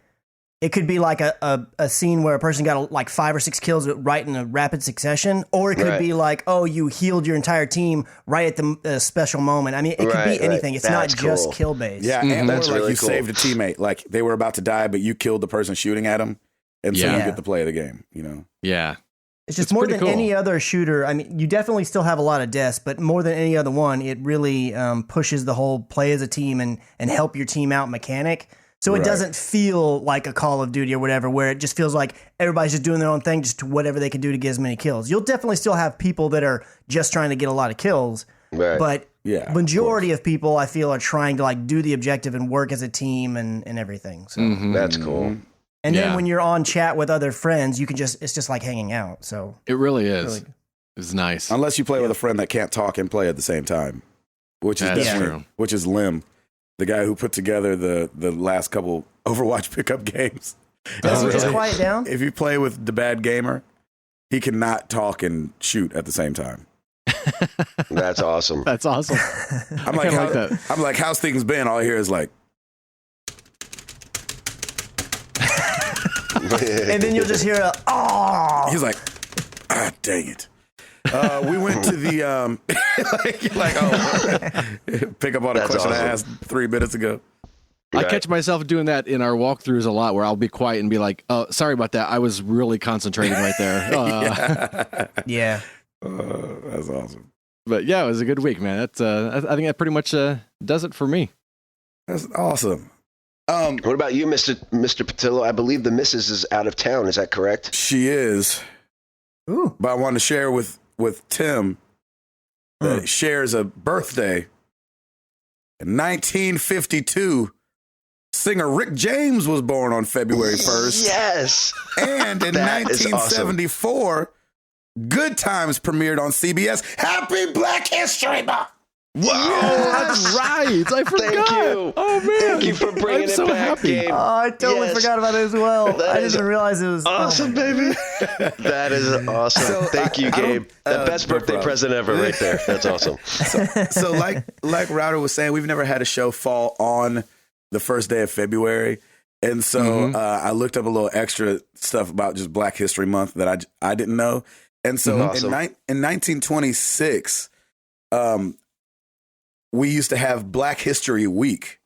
It could be like a scene where a person got like 5 or 6 kills right in a rapid succession, or it could be like, oh, you healed your entire team right at the special moment. I mean, it could be anything. It's that's not just kill based. Yeah, and that's or like really you cool. saved a teammate, like they were about to die, but you killed the person shooting at them, and so you get to play the game. Yeah. It's just more than cool. any other shooter. I mean, you definitely still have a lot of deaths, but more than any other one, it really pushes the whole play as a team and help your team out mechanic. So it doesn't feel like a Call of Duty or whatever, where it just feels like everybody's just doing their own thing, just whatever they can do to get as many kills. You'll definitely still have people that are just trying to get a lot of kills, but majority of people I feel are trying to like do the objective and work as a team and everything. So That's cool. And then when you're on chat with other friends, you can it's just like hanging out. So it really is. It's nice. Unless you play with a friend that can't talk and play at the same time, which is Lim. The guy who put together the last couple Overwatch pickup games. Does he just quiet down? If you play with the bad gamer, he cannot talk and shoot at the same time. That's awesome. That's awesome. I'm like, how's things been? All I hear is like, and then you'll just hear he's like, dang it. We went to the pick up on a question I asked 3 minutes ago. I catch myself doing that in our walkthroughs a lot, where I'll be quiet and be like, "Oh, sorry about that. I was really concentrating right there." That's awesome. But yeah, it was a good week, man. That's I think that pretty much does it for me. That's awesome. What about you, Mr. Patillo? I believe the missus is out of town. Is that correct? She is. Ooh. But I want to share with Tim that shares a birthday. In 1952, singer Rick James was born on February 1st. Yes. And in 1974, Good Times premiered on CBS. Happy Black History Month. Wow, that's right. I forgot. Thank you. Oh man, Thank you for bringing I'm it so back, happy. Gabe. Oh, I totally Yes. forgot about it as well. That I didn't is even realize it was Awesome, oh my baby. That is awesome. So, Thank you, I don't- Gabe. The best no birthday problem. present ever right there. That's awesome. So like Router was saying, we've never had a show fall on the first day of February. And so I looked up a little extra stuff about just Black History Month that I didn't know. And so Awesome. in 1926, we used to have Black History Week,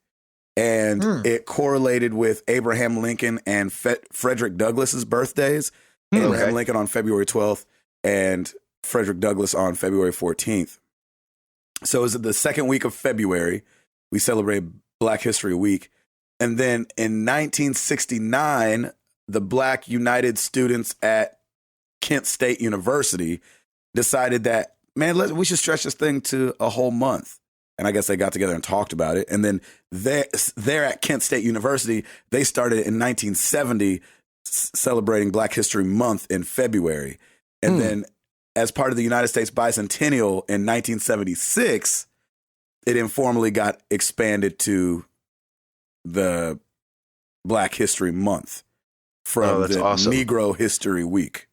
and it correlated with Abraham Lincoln and Frederick Douglass's birthdays. Abraham Lincoln on February 12th and Frederick Douglass on February 14th. So it was the second week of February. We celebrate Black History Week. And then in 1969, the Black United Students at Kent State University decided that, man, we should stretch this thing to a whole month. And I guess they got together and talked about it. And then there at Kent State University, they started in 1970 celebrating Black History Month in February. And then as part of the United States Bicentennial in 1976, it informally got expanded to the Black History Month from that's the awesome. Negro History Week.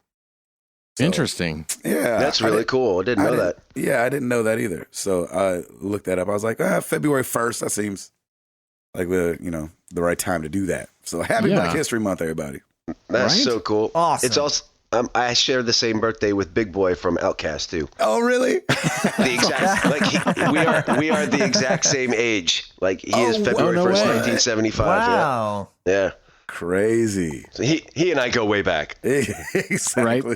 So, Interesting. yeah. That's really cool. I didn't know that. Yeah, I didn't know that either. So I looked that up. I was like, February 1st, that seems like the right time to do that. So happy Black History Month, everybody. That's Right? so cool. Awesome. It's also I share the same birthday with Big Boy from Outcast too. Oh, really? The exact we are the exact same age. Like he is February no 1st, way. 1975. Wow. Yeah. Crazy. So he and I go way back. Exactly.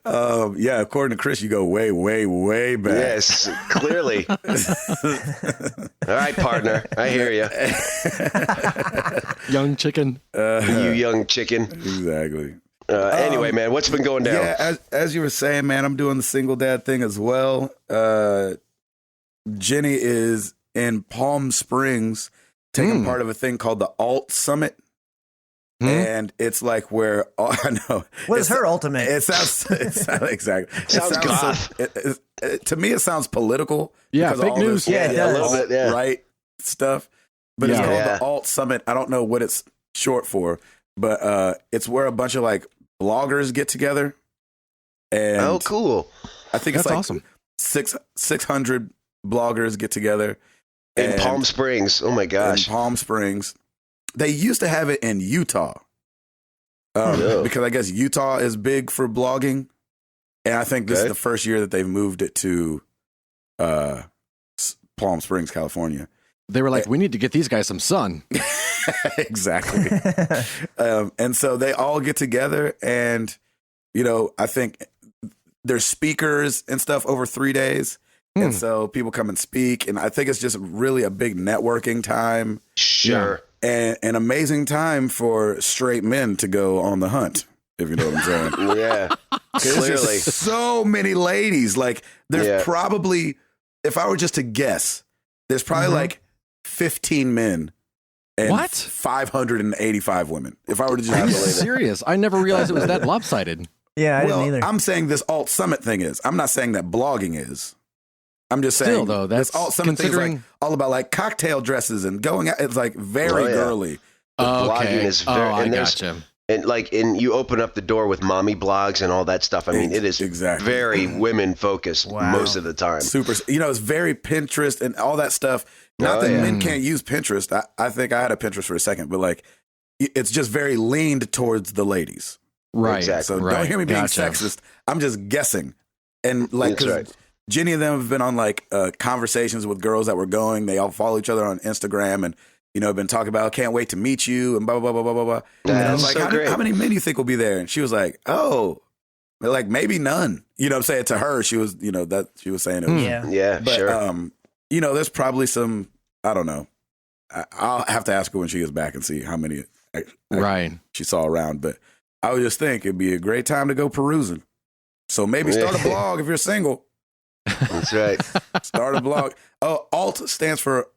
Yeah, according to Chris, you go way, way, way back. Yes, clearly. All right, partner. I hear you. Young chicken. You young chicken. Exactly. Anyway, man, what's been going down? Yeah, as you were saying, man, I'm doing the single dad thing as well. Jenny is in Palm Springs taking part of a thing called the Alt Summit. And it's like where I know. What is her ultimate? It sounds exactly. Sounds goth. To me, it sounds political. Yeah, because of fake all news. This, Yeah, it does. a little bit, yeah. Right stuff. But it's Yeah. called the Alt Summit. I don't know what it's short for, but it's where a bunch of like bloggers get together. And Oh, cool. I think That's it's like awesome. 600 bloggers get together In and- Palm Springs. Oh my gosh. in Palm Springs. They used to have it in Utah Yeah. because I guess Utah is big for blogging, and I think this is Okay. the first year that they've moved it to Palm Springs, California. They were like, we need to get these guys some sun. Exactly. And so they all get together, and I think there's speakers and stuff over 3 days. And so people come and speak, and I think it's just really a big networking time Sure. and an amazing time for straight men to go on the hunt, if you know what I'm saying. Yeah. 'Cause there's Clearly. just so many ladies. Like, there's probably, if I were just to guess, there's probably like 15 men and What? 585 women. If I were to just Are you believe it. serious? I never realized it was that lopsided. Yeah, I Well, didn't either. I'm saying this alt summit thing is. I'm not saying that blogging is. I'm just saying Still, though, that's this alt summit thing is considering- like all about like cocktail dresses and going out. It's like very Oh, yeah. girly. blogging is very, I and there's, gotcha. and you open up the door with mommy blogs and all that stuff. I mean, it is Exactly. very women focused Wow. most of the time. Super. It's very Pinterest and all that stuff. Not Oh, that yeah. men can't use Pinterest. I think I had a Pinterest for a second, but like it's just very leaned towards the ladies. Right. Exactly. So right. don't hear me being Gotcha. sexist. I'm just guessing. And like, That's 'cause right. Jenny and them have been on like conversations with girls that were going. They all follow each other on Instagram and, been talking about, can't wait to meet you and blah, blah, blah, blah, blah, blah. And I was That's like, so great. how many men do you think will be there? And she was like, oh, like maybe none. You know what I'm saying? To her, she was, that she was saying it was. Yeah. Yeah, But, sure. there's probably some, I don't know. I'll have to ask her when she gets back and see how many Right. she saw around. But I would just think it'd be a great time to go perusing. So maybe start a blog if you're single. That's right. Start a blog. Oh, alt stands for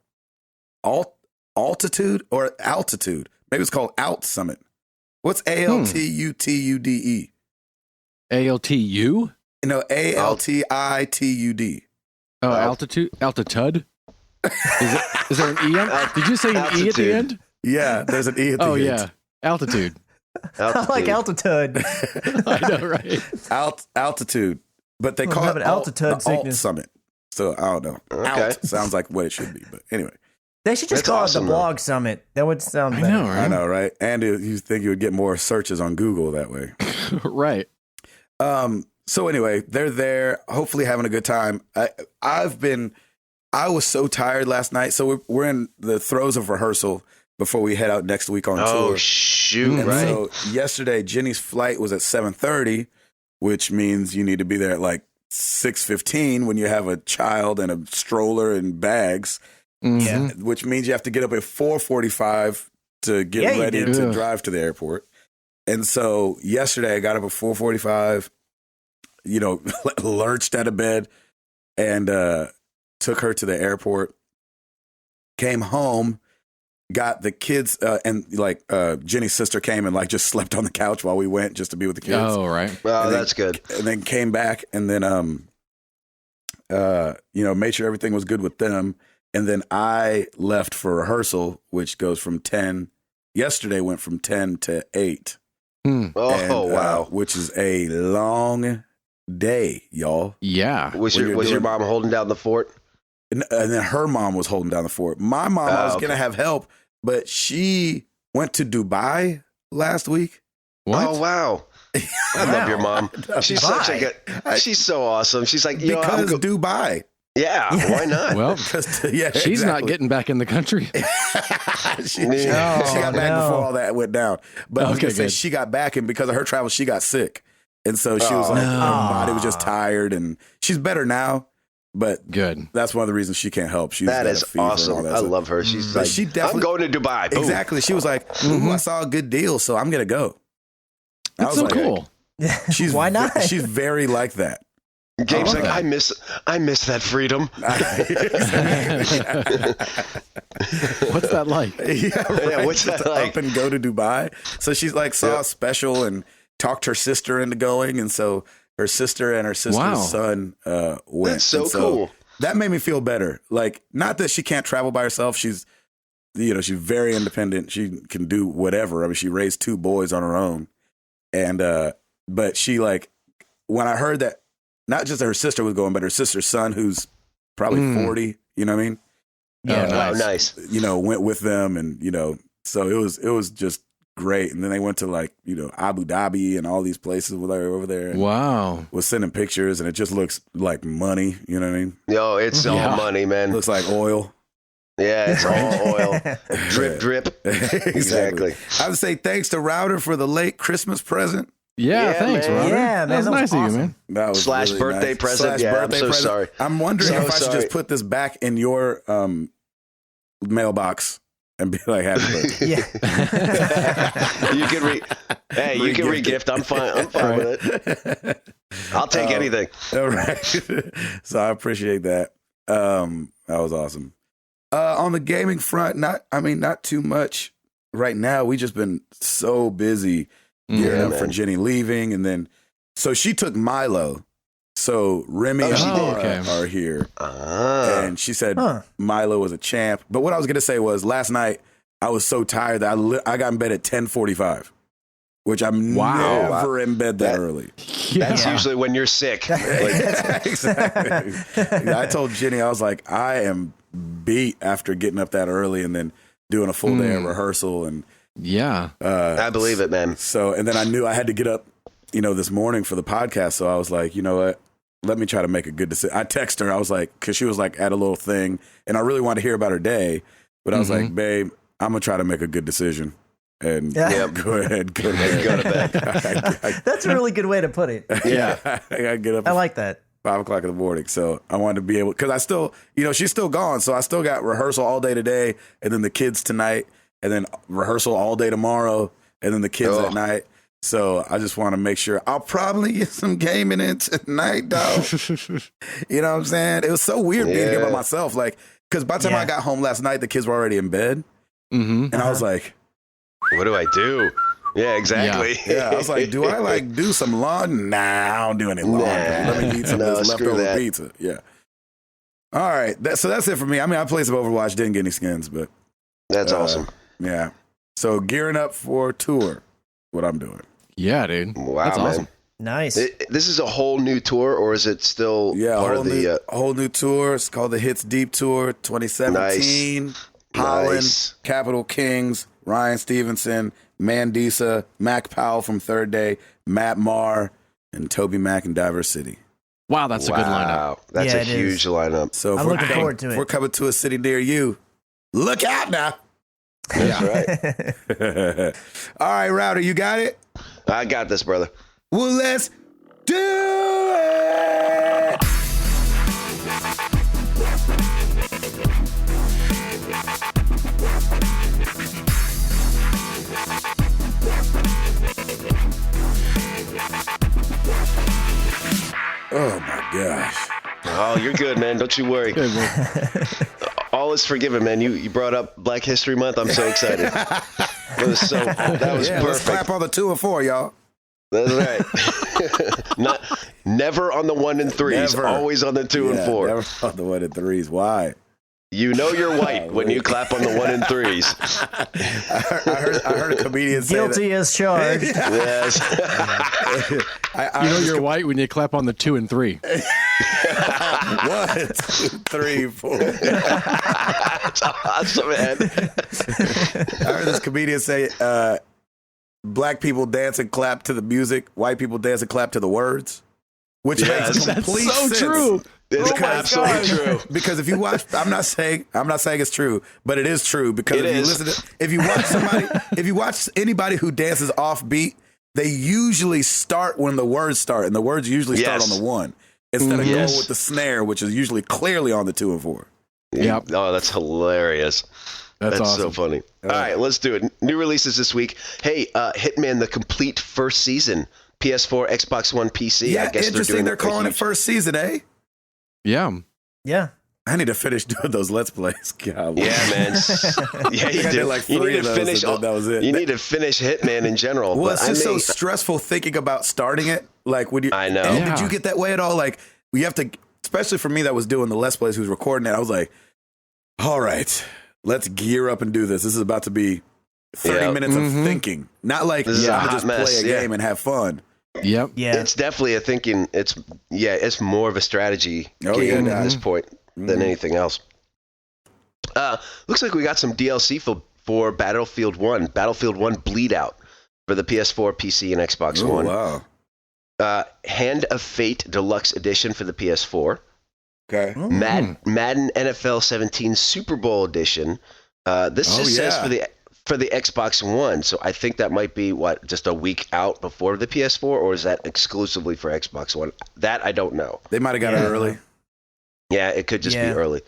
altitude or altitude. Maybe it's called Alt Summit. What's ALTUTUDE? ALTU? ALTITUD. Oh, altitude? Altitude? Is there an E on? Did you say an E at the end? Yeah, there's an E at the end. Oh, yeah. Altitude. I like altitude. I know, right? Altitude. But they Well, call have it an altitude the Alt sickness. Summit. So I don't know. Okay. Alt sounds like what it should be. But anyway, They should just That's call awesome, it the blog summit. That would sound better. I know, right? I know, right? And you think you would get more searches on Google that way. Right. So anyway, they're there, hopefully having a good time. I was so tired last night. So we're in the throes of rehearsal before we head out next week on Oh, tour. shoot. And Right. so yesterday, Jenny's flight was at 7:30, which means you need to be there at like 6:15 when you have a child and a stroller and bags, Yeah. which means you have to get up at 4:45 to get Yeah, you ready do. to Ugh. drive to the airport. And so yesterday I got up at 4:45, lurched out of bed and took her to the airport, came home, got the kids, and Jenny's sister came and like just slept on the couch while we went just to be with the kids. Oh, right. Oh, And then- that's good. And then came back and then, made sure everything was good with them. And then I left for rehearsal, which goes from 10. Yesterday went from 10 to 8. Hmm. Oh, And, wow. which is a long day, y'all. Yeah. Was when your you're doing- mom holding down the fort? And then her mom was holding down the fort. My mom, I was Oh, going to okay. have help, but she went to Dubai last week. What? Oh, wow. I love your mom. She's such a good. I- She's so awesome. She's like, you know, I'm Because go- Dubai. yeah, why not? Well, Yeah, she's not exactly. getting back in the country. she No, got back no. before all that went down. But I was Okay, going to say good. she got back, and because of her travel, she got sick. And so she was Oh, like, no. her body was just tired, and she's better now. But Good. that's one of the reasons she can't help. She's That got is a fever and all awesome. that I stuff. love her. She's But like, she I'm definitely going to Dubai. Boom. exactly. She was like, "Ooh, I saw a good deal, so I'm going to go." I That's was so like, cool. She's Why not? She's very like that. Gabe's I like, love I miss that freedom. What's that like? Yeah, right. Yeah, what's Just that like? Up and go to Dubai. So she's like saw a special and talked her sister into going, and so her sister and her sister's Wow. son went. That's so And cool. That made me feel better. Like, not that she can't travel by herself. She's very independent. She can do whatever. I mean, she raised 2 boys on her own, and but she like when I heard that not just that her sister was going, but her sister's son, who's probably 40. You know what I mean? Yeah. Oh, Wow, nice. nice. Went with them, and so it was just great. And then they went to like Abu Dhabi and all these places over there. And Wow. was sending pictures, and it just looks like money. You know what I mean? Yo, it's Yeah. all money, man. Looks like oil. Yeah, it's all oil. Drip, drip. Exactly. I would say thanks to Router for the late Christmas present. Yeah, Yeah, thanks, man. Robert. Yeah, man, That was that was nice of you, awesome. man. That was Slash really birthday nice. present. Slash Yeah, I'm birthday so present. sorry. I'm wondering So if I should sorry. just put this back in your mailbox and be like, happy birthday. Yeah. You can you can Re-gift regift. I'm fine with it. I'll take anything. All right. So I appreciate that. That was awesome. On the gaming front, not too much right now. We just been so busy gearing Yeah, up for man. Jenny leaving, and then so she took Milo. So Remy Oh, and she did. Laura Okay. are here, Ah. and she said Huh. Milo was a champ. But what I was gonna say was last night I was so tired that I got in bed at 10:45, which I'm Wow. never in bed that That- early. That's Yeah. usually when you're sick. Like, Exactly. I told Jenny, I was like, I am beat after getting up that early and then doing a full day of rehearsal. And Yeah. I believe it, man. so, and then I knew I had to get up, this morning for the podcast. So I was like, you know what? Let me try to make a good decision. I texted her. I was like, because she was like at a little thing, and I really wanted to hear about her day. But I was like, babe, I'm going to try to make a good decision. And Yeah. go ahead. Go to bed. That's a really good way to put it. Yeah. I got to get up I at like that. 5:00 in the morning. So I wanted to be able, because I still, she's still gone. So I still got rehearsal all day today, and then the kids tonight, and then rehearsal all day tomorrow, and then the kids Oh. at night. So I just want to make sure I'll probably get some gaming in tonight, dog. You know what I'm saying? It was so weird being here by Yeah. myself. Like, because by the time Yeah. I got home last night, the kids were already in bed. Mm-hmm. And I was like, What do I do? Yeah, exactly. yeah, I was like, do I like do some laundry? Nah, I don't do any laundry. Nah. Let me eat some No, of this screw leftover that. pizza. Yeah. All right. So that's it for me. I mean, I played some Overwatch, didn't get any skins, but That's awesome. yeah. So gearing up for tour, what I'm doing. Yeah, dude. Wow, That's man. awesome. Nice. This is a whole new tour, or is it still part of the? Whole new tour. It's called the Hits Deep Tour 2017. Nice. Holland, Nice. Capital Kings, Ryan Stevenson, Mandisa, Mac Powell from Third Day, Matt Marr, and Toby Mac in Diverse City. Wow, that's a good lineup. That's Yeah, a it huge is. lineup. So I'm looking forward to if it. we're coming to a city near you, look out now. That's right. All right, Router, you got it? I got this, brother. Well, let's do it. Oh my gosh. Oh, you're good, man. Don't you worry. Good, man. All is forgiven, man. You brought up Black History Month. I'm so excited. That was Yeah, let's perfect. clap on the 2 and 4, y'all. That's right. Never on the 1 and 3s. Never. Always on the 2 and 4. Never on the 1 and 3s. Why? You know you're white when you clap on the 1 and 3s. I heard a comedian say Guilty as charged. Yes. I You know heard you're white when you clap on the 2 and 3. 1, 2, 3, 4. That's awesome, man. I heard this comedian say, black people dance and clap to the music, white people dance and clap to the words, which Yes. makes That's complete so sense. true. It's Oh my absolutely gosh. true. Because if you watch, I'm not saying it's true, but it is true. Because It if you is. listen to, if you watch anybody who dances off beat, they usually start when the words start, and the words usually start Yes. on the 1 instead of Yes. going with the snare, which is usually clearly on the 2 and 4. Yep. Oh, that's hilarious. That's so awesome. funny. All right, let's do it. New releases this week. Hey, Hitman, the complete first season. PS4, Xbox One, PC. Yeah, I guess interesting. They're a calling it huge- first season, eh? Yeah. Yeah. I need to finish doing those Let's Plays. God, Yeah, man. Yeah, you I did do. like You 3 need of to those, finish. and then that was it. You need to finish Hitman in general. Well, but it's I just so may- stressful thinking about starting it. Like, when you, I know. and Yeah. Did you get that way at all? Like, you have to, especially for me that was doing the Let's Plays, who's recording it. I was like, all right, let's gear up and do this. This is about to be 30 Yeah. minutes of thinking, not like This is a I'm hot gonna just mess, play a yeah. game and have fun. Yep. Yeah. It's definitely a thinking. It's more of a strategy Oh, game yeah, at this point than Mhm. anything else. Looks like we got some DLC for Battlefield 1. Battlefield 1 Bleed Out for the PS4, PC, and Xbox Oh, One. wow. Hand of Fate Deluxe Edition for the PS4. Okay. Madden NFL 17 Super Bowl Edition. This Oh, just says yeah. for the Xbox One, so I think that might be just a week out before the PS4, or is that exclusively for Xbox One? That I don't know. They might have got Yeah. it early. Yeah, it could just Yeah. be early.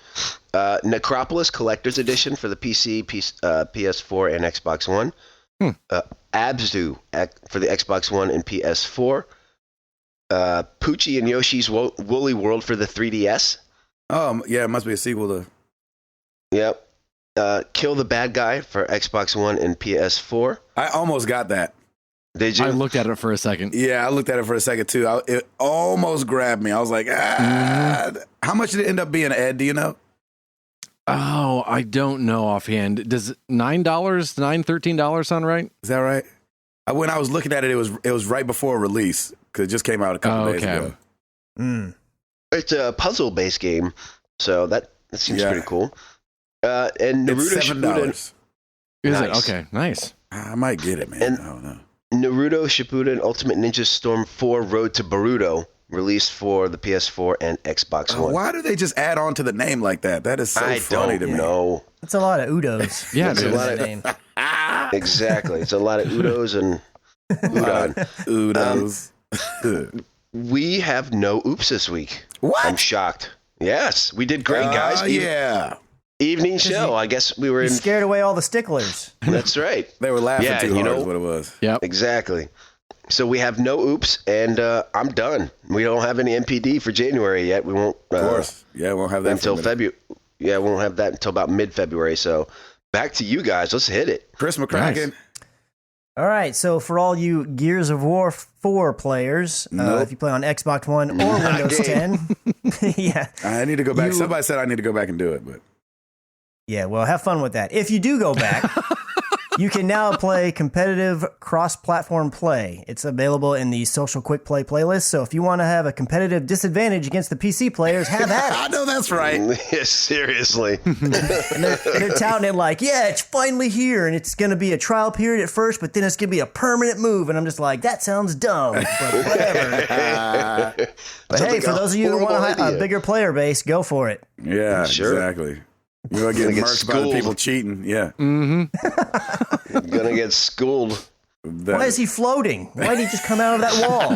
Necropolis Collector's Edition for the PC, PS4, and Xbox One. Abzu for the Xbox One and PS4. Poochie and Yoshi's Woolly World for the 3DS. Yeah, it must be a sequel to. Yep. Kill the Bad Guy for Xbox One and PS4. I almost got that. Did you? I looked at it for a second. Yeah, I looked at it for a second too. It almost grabbed me. I was like, How much did it end up being, Ed? Do you know? Oh, I don't know offhand. Does $13 sound right? Is that right? When I was looking at it, it was right before release because it just came out a couple days Okay. ago. Mm. It's a puzzle-based game, so that seems Yeah. pretty cool. And It's Naruto $7. Shippuden. Is Nice. it? Okay, nice. I might get it, man. And- I don't know. Naruto Shippuden Ultimate Ninja Storm 4 Road to Boruto, released for the PS4 and Xbox One. Why do they just add on to the name like that? That is so I funny don't to me. know. That's a lot of Udos. Yeah, It's it a is. lot of- name. Exactly. It's a lot of Udos and Udon. Udos. We have no oops this week. What? I'm shocked. Yes, we did great, guys. Yeah. Evening show. I guess we were You in. scared away all the sticklers. That's right. They were laughing Yeah, too you hard know- is what it was. Yep. Exactly. So we have no oops, and I'm done. We don't have any MPD for January yet. We won't. Of course. Yeah, we won't have that Until for a minute. February. Yeah, we won't have that until about mid-February. So back to you guys. Let's hit it. Chris McCracken. All right, so for all you Gears of War 4 players, if you play on Xbox One or Windows 10, yeah. I need to go back. Somebody said I need to go back and do it, but Yeah, well, have fun with that. If you do go back, you can now play competitive cross-platform play. It's available in the Social Quick Play playlist, so if you want to have a competitive disadvantage against the PC players, have at it. I know that's right. Yes, seriously. And they're touting it like, yeah, it's finally here, and it's going to be a trial period at first, but then it's going to be a permanent move. And I'm just like, that sounds dumb, but whatever. But hey, for those of you who want a bigger player base, go for it. Yeah, Sure. exactly. You're going to get marked by the people cheating. Yeah. Mm-hmm. Gonna get schooled. Why is he floating? Why did he just come out of that wall?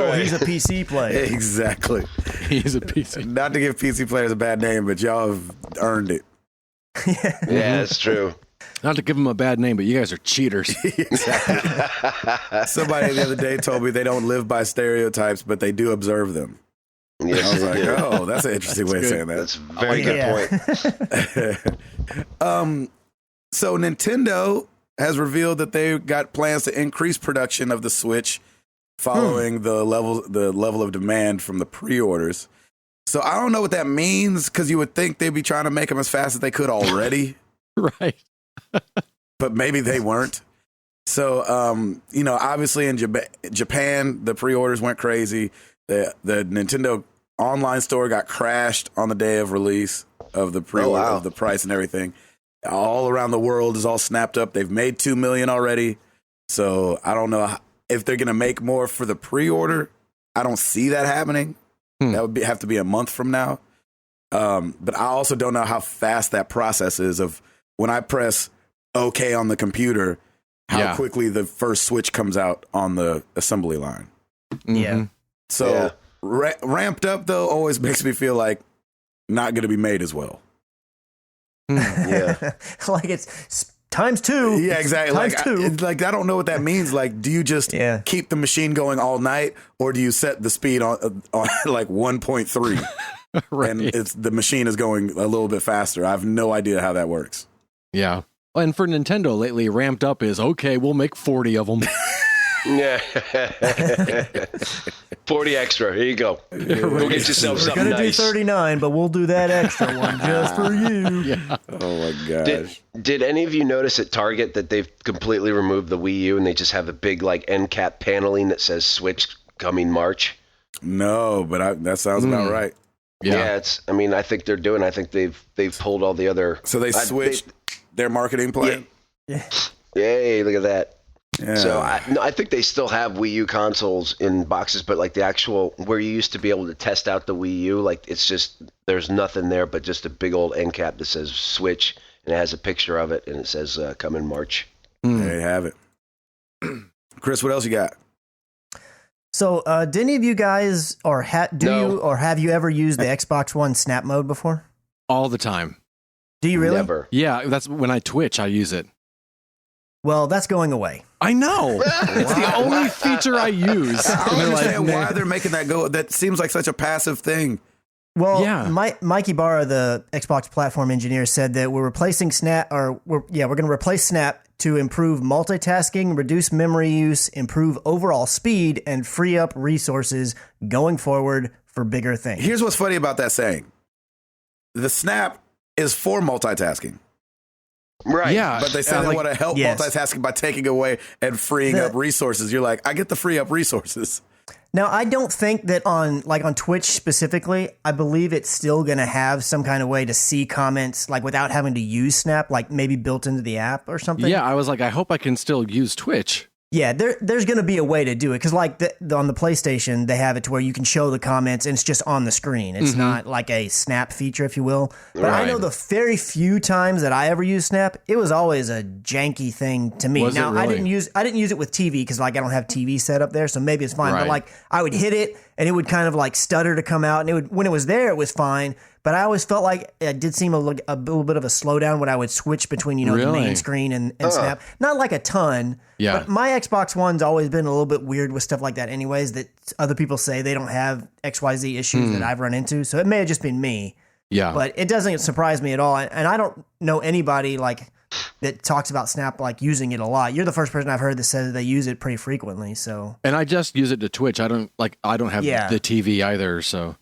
Right. He's a PC player. Exactly. He's a PC. Not to give PC players a bad name, but y'all have earned it. Yeah, that's true. Not to give him a bad name, but you guys are cheaters. Exactly. Somebody the other day told me they don't live by stereotypes, but they do observe them. Yes, I was like, they do. oh, that's an interesting way of saying that. That's a very good point. So Nintendo has revealed that they got plans to increase production of the Switch following the level of demand from the pre-orders. So I don't know what that means, because you would think they'd be trying to make them as fast as they could already. Right. But maybe they weren't. So, obviously in Japan, the pre-orders went crazy. The Nintendo online store got crashed on the day of release of the pre-order of the price and everything. All around the world is all snapped up. They've made 2 million already. So I don't know if they're going to make more for the pre-order. I don't see that happening. That would have to be a month from now. But I also don't know how fast that process is of when I press OK on the computer, how quickly the first Switch comes out on the assembly line. Yeah. So ramped up, though, always makes me feel like not going to be made as well. Yeah. Like it's times 2. Yeah, exactly. Times 2. I don't know what that means. Like, do you just keep the machine going all night, or do you set the speed on like 1.3? Right. And the machine is going a little bit faster. I have no idea how that works. Yeah. And for Nintendo lately, ramped up is, okay, we'll make 40 of them. Yeah. 40 extra. Here you go. Go get yourself We're something going to nice. do 39, but we'll do that extra one just for you. Yeah. Oh, my gosh. Did any of you notice at Target that they've completely removed the Wii U and they just have a big like end cap paneling that says Switch coming March? No, but that sounds about right. Yeah, I think they're doing. I think they've pulled all the other. So they switched their marketing plan? Yay, look at that. Yeah. So I think they still have Wii U consoles in boxes, but like the actual where you used to be able to test out the Wii U, like it's just there's nothing there but just a big old end cap that says Switch and it has a picture of it and it says come in March. There you have it. Chris, what else you got? So, did any of you guys have you ever used the Xbox One Snap mode before? All the time. Do you really? Never. Yeah, that's when I Twitch, I use it. Well, that's going away. I know. It's the only feature I use. I don't understand like, why they're making that go. That seems like such a passive thing. Well, Yeah. Mike Ibarra, the Xbox platform engineer, said that we're replacing Snap, we're going to replace Snap to improve multitasking, reduce memory use, improve overall speed, and free up resources going forward for bigger things. Here's what's funny about that saying. The Snap is for multitasking. Right. Yeah. But they say they want to help multitasking by taking away and freeing up resources. You're like, I get to free up resources. Now, I don't think that on Twitch specifically, I believe it's still going to have some kind of way to see comments like without having to use Snap, like maybe built into the app or something. Yeah, I was like, I hope I can still use Twitch. Yeah, there's going to be a way to do it because like on the PlayStation, they have it to where you can show the comments and it's just on the screen. It's not like a Snap feature, if you will. But I know the very few times that I ever used Snap, it was always a janky thing to me. Was it now really? I didn't use it with TV because like I don't have TV set up there, so maybe it's fine. But like I would hit it and it would kind of like stutter to come out, and it would when it was there, it was fine. But I always felt like it did seem a little bit of a slowdown when I would switch between, the main screen and Snap. Not like a ton, but my Xbox One's always been a little bit weird with stuff like that anyways, that other people say they don't have XYZ issues that I've run into. So it may have just been me. Yeah. But it doesn't surprise me at all. And I don't know anybody like that talks about Snap like using it a lot. You're the first person I've heard that says they use it pretty frequently. So, and I just use it to Twitch. I don't have the TV either. So,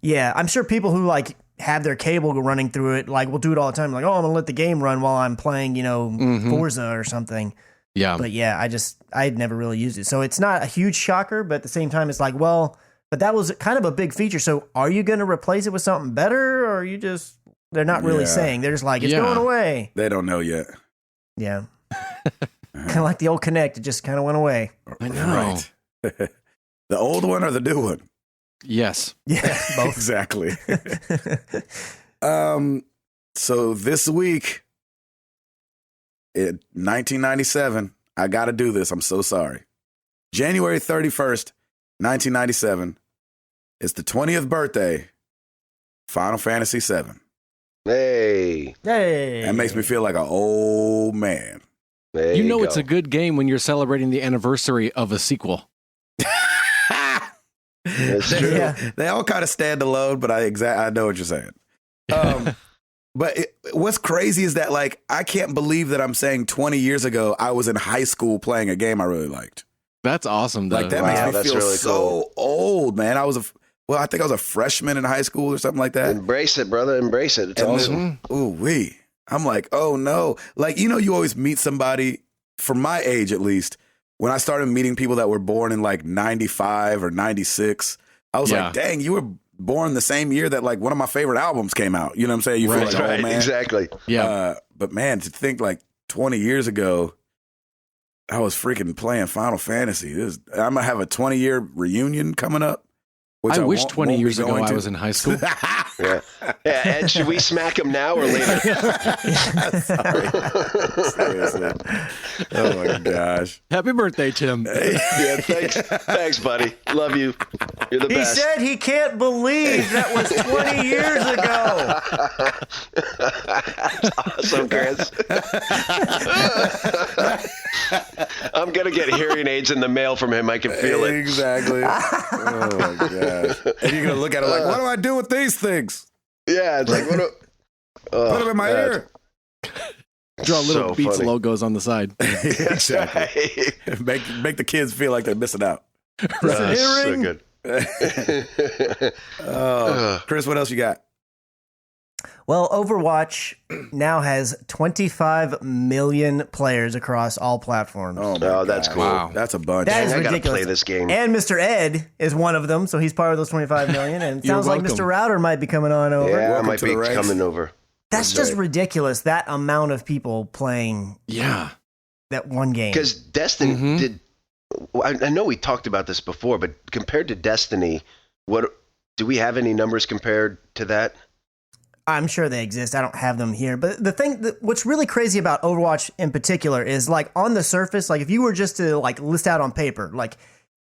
yeah, I'm sure people who like have their cable running through it, like will do it all the time. Like, oh, I'm gonna let the game run while I'm playing, Forza or something. Yeah. But yeah, I'd never really used it. So it's not a huge shocker, but at the same time, it's like, well, but that was kind of a big feature. So are you going to replace it with something better, or are you just, they're not really saying, they're just like, it's going away. They don't know yet. Yeah. Kind of like the old Kinect. It just kind of went away. I know. Right. The old one or the new one? Yes. Yeah, both. Exactly. So this week, in 1997, I got to do this. I'm so sorry. January 31st, 1997, is the 20th birthday, Final Fantasy VII. Hey. That makes me feel like an old man. There You know go. it's a good game when you're celebrating the anniversary of a sequel. That's true. Yeah. They all kind of stand alone, but I know what you're saying. But what's crazy is that, like, I can't believe that I'm saying 20 years ago I was in high school playing a game I really liked. That's awesome, though. Like, that Wow, makes me that's feel really so old, man. I think I was a freshman in high school or something like that. Embrace it, brother. Embrace it. It's awesome. Ooh-wee. I'm like, oh, no. Like, you always meet somebody, from my age at least, when I started meeting people that were born in, like, 95 or 96, I was like, dang, you were born the same year that, like, one of my favorite albums came out. You know what I'm saying? You feel like, Right, oh, man. exactly. Yeah. But, man, to think, like, 20 years ago, I was freaking playing Final Fantasy. I'm going to have a 20-year reunion coming up. Which I wish won't 20 be years ago going I to. was in high school. Yeah. Ed, should we smack him now or later? Sorry. Seriously. Oh my gosh. Happy birthday, Tim. Yeah, thanks, buddy. Love you. You're the He best. said he can't believe that was 20 years ago. Awesome, Chris. I'm gonna get hearing aids in the mail from him. I can feel it. Exactly. Oh my gosh. And you're gonna look at it like, what do I do with these things? Yeah, it's like, Put them in my ear. Draw little So Beats funny. logos on the side. Exactly. Make the kids feel like they're missing out. So good. Chris, what else you got? Well, Overwatch now has 25 million players across all platforms. Oh, that's cool. Wow. That's a bunch. That is I gotta ridiculous. play this game. And Mr. Ed is one of them, so he's part of those 25 million. And it You're sounds like welcome. Mr. Router might be coming on over. Yeah, I Welcome might to be the ranks. coming over. That's just ridiculous, that amount of people playing Yeah. that one game. Because Destiny did. I know we talked about this before, but compared to Destiny, what do we have any numbers compared to that? I'm sure they exist. I don't have them here. But the thing, what's really crazy about Overwatch in particular is, like, on the surface, like, if you were just to, like, list out on paper, like,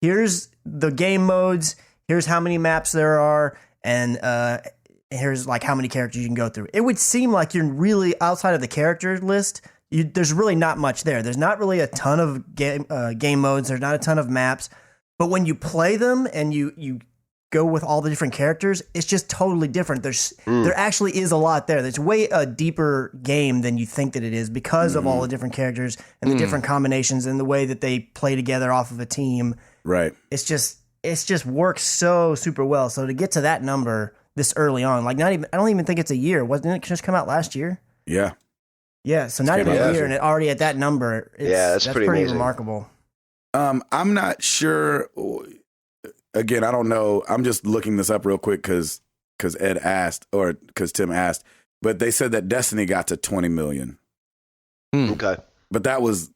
here's the game modes, here's how many maps there are, and here's, like, how many characters you can go through. It would seem like you're really, outside of the character list, there's really not much there. There's not really a ton of game modes. There's not a ton of maps. But when you play them and you go with all the different characters, it's just totally different. There actually is a lot there. There's way a deeper game than you think that it is because of all the different characters and the different combinations and the way that they play together off of a team. Right. It's just works so super well. So to get to that number this early on, like, I don't even think it's a year. Wasn't it just come out last year? Yeah. Yeah, so not came even out a last year, year. and it already at that number. That's pretty amazing. remarkable. I'm not sure. Again, I don't know. I'm just looking this up real quick because Ed asked, or because Tim asked. But they said that Destiny got to 20 million. Okay. But that was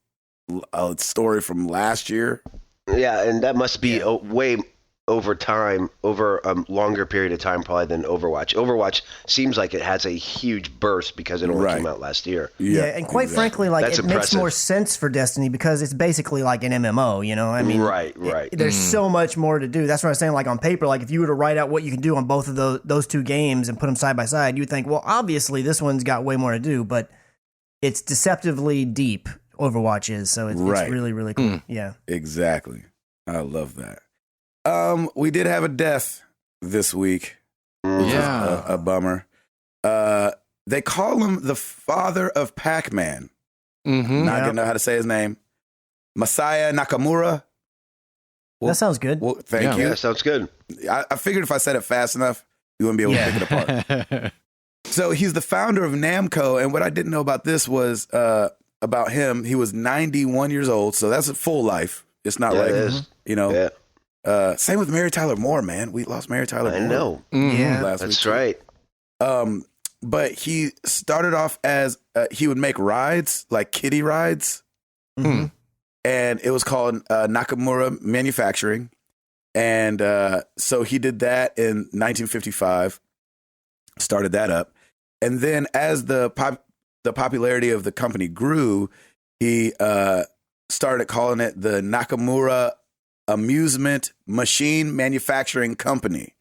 a story from last year. Yeah, and that must be way over time, over a longer period of time, probably than Overwatch. Overwatch seems like it has a huge burst because it only came out last year. Yeah, and quite frankly, like, That's it makes impressive. more sense for Destiny because it's basically like an MMO, you know? I mean, Right. there's so much more to do. That's what I was saying, like, on paper, like, if you were to write out what you can do on both of those two games and put them side by side, you'd think, well, obviously this one's got way more to do, but it's deceptively deep, Overwatch is, so it's really, really cool. Yeah. Exactly. I love that. We did have a death this week. Yeah. A bummer. They call him the father of Pac-Man. Not gonna know how to say his name. Masaya Nakamura. Well, that sounds good. Well, thank you. Yeah, sounds good. I figured if I said it fast enough, you wouldn't be able to pick it apart. So he's the founder of Namco, and what I didn't know about this was about him. He was 91 years old, so that's a full life. It's not like, you know. Yeah. Same with Mary Tyler Moore, man. We lost Mary Tyler Moore. I know. Yeah, last that's week. right. But he started off as he would make rides, like kiddie rides. Mm-hmm. And it was called Nakamura Manufacturing. And so he did that in 1955, started that up. And then as the popularity of the company grew, he started calling it the Nakamura Amusement Machine Manufacturing Company.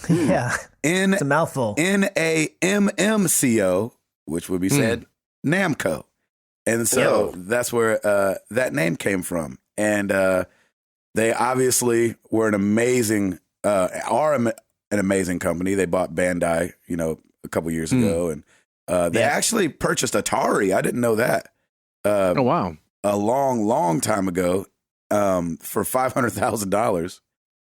Yeah, it's a mouthful. NAMMCO, which would be said Namco. And so that's where that name came from. And they obviously were an amazing company. They bought Bandai, you know, a couple years ago. And they actually purchased Atari. I didn't know that. Oh, wow. A long, long time ago for $500,000.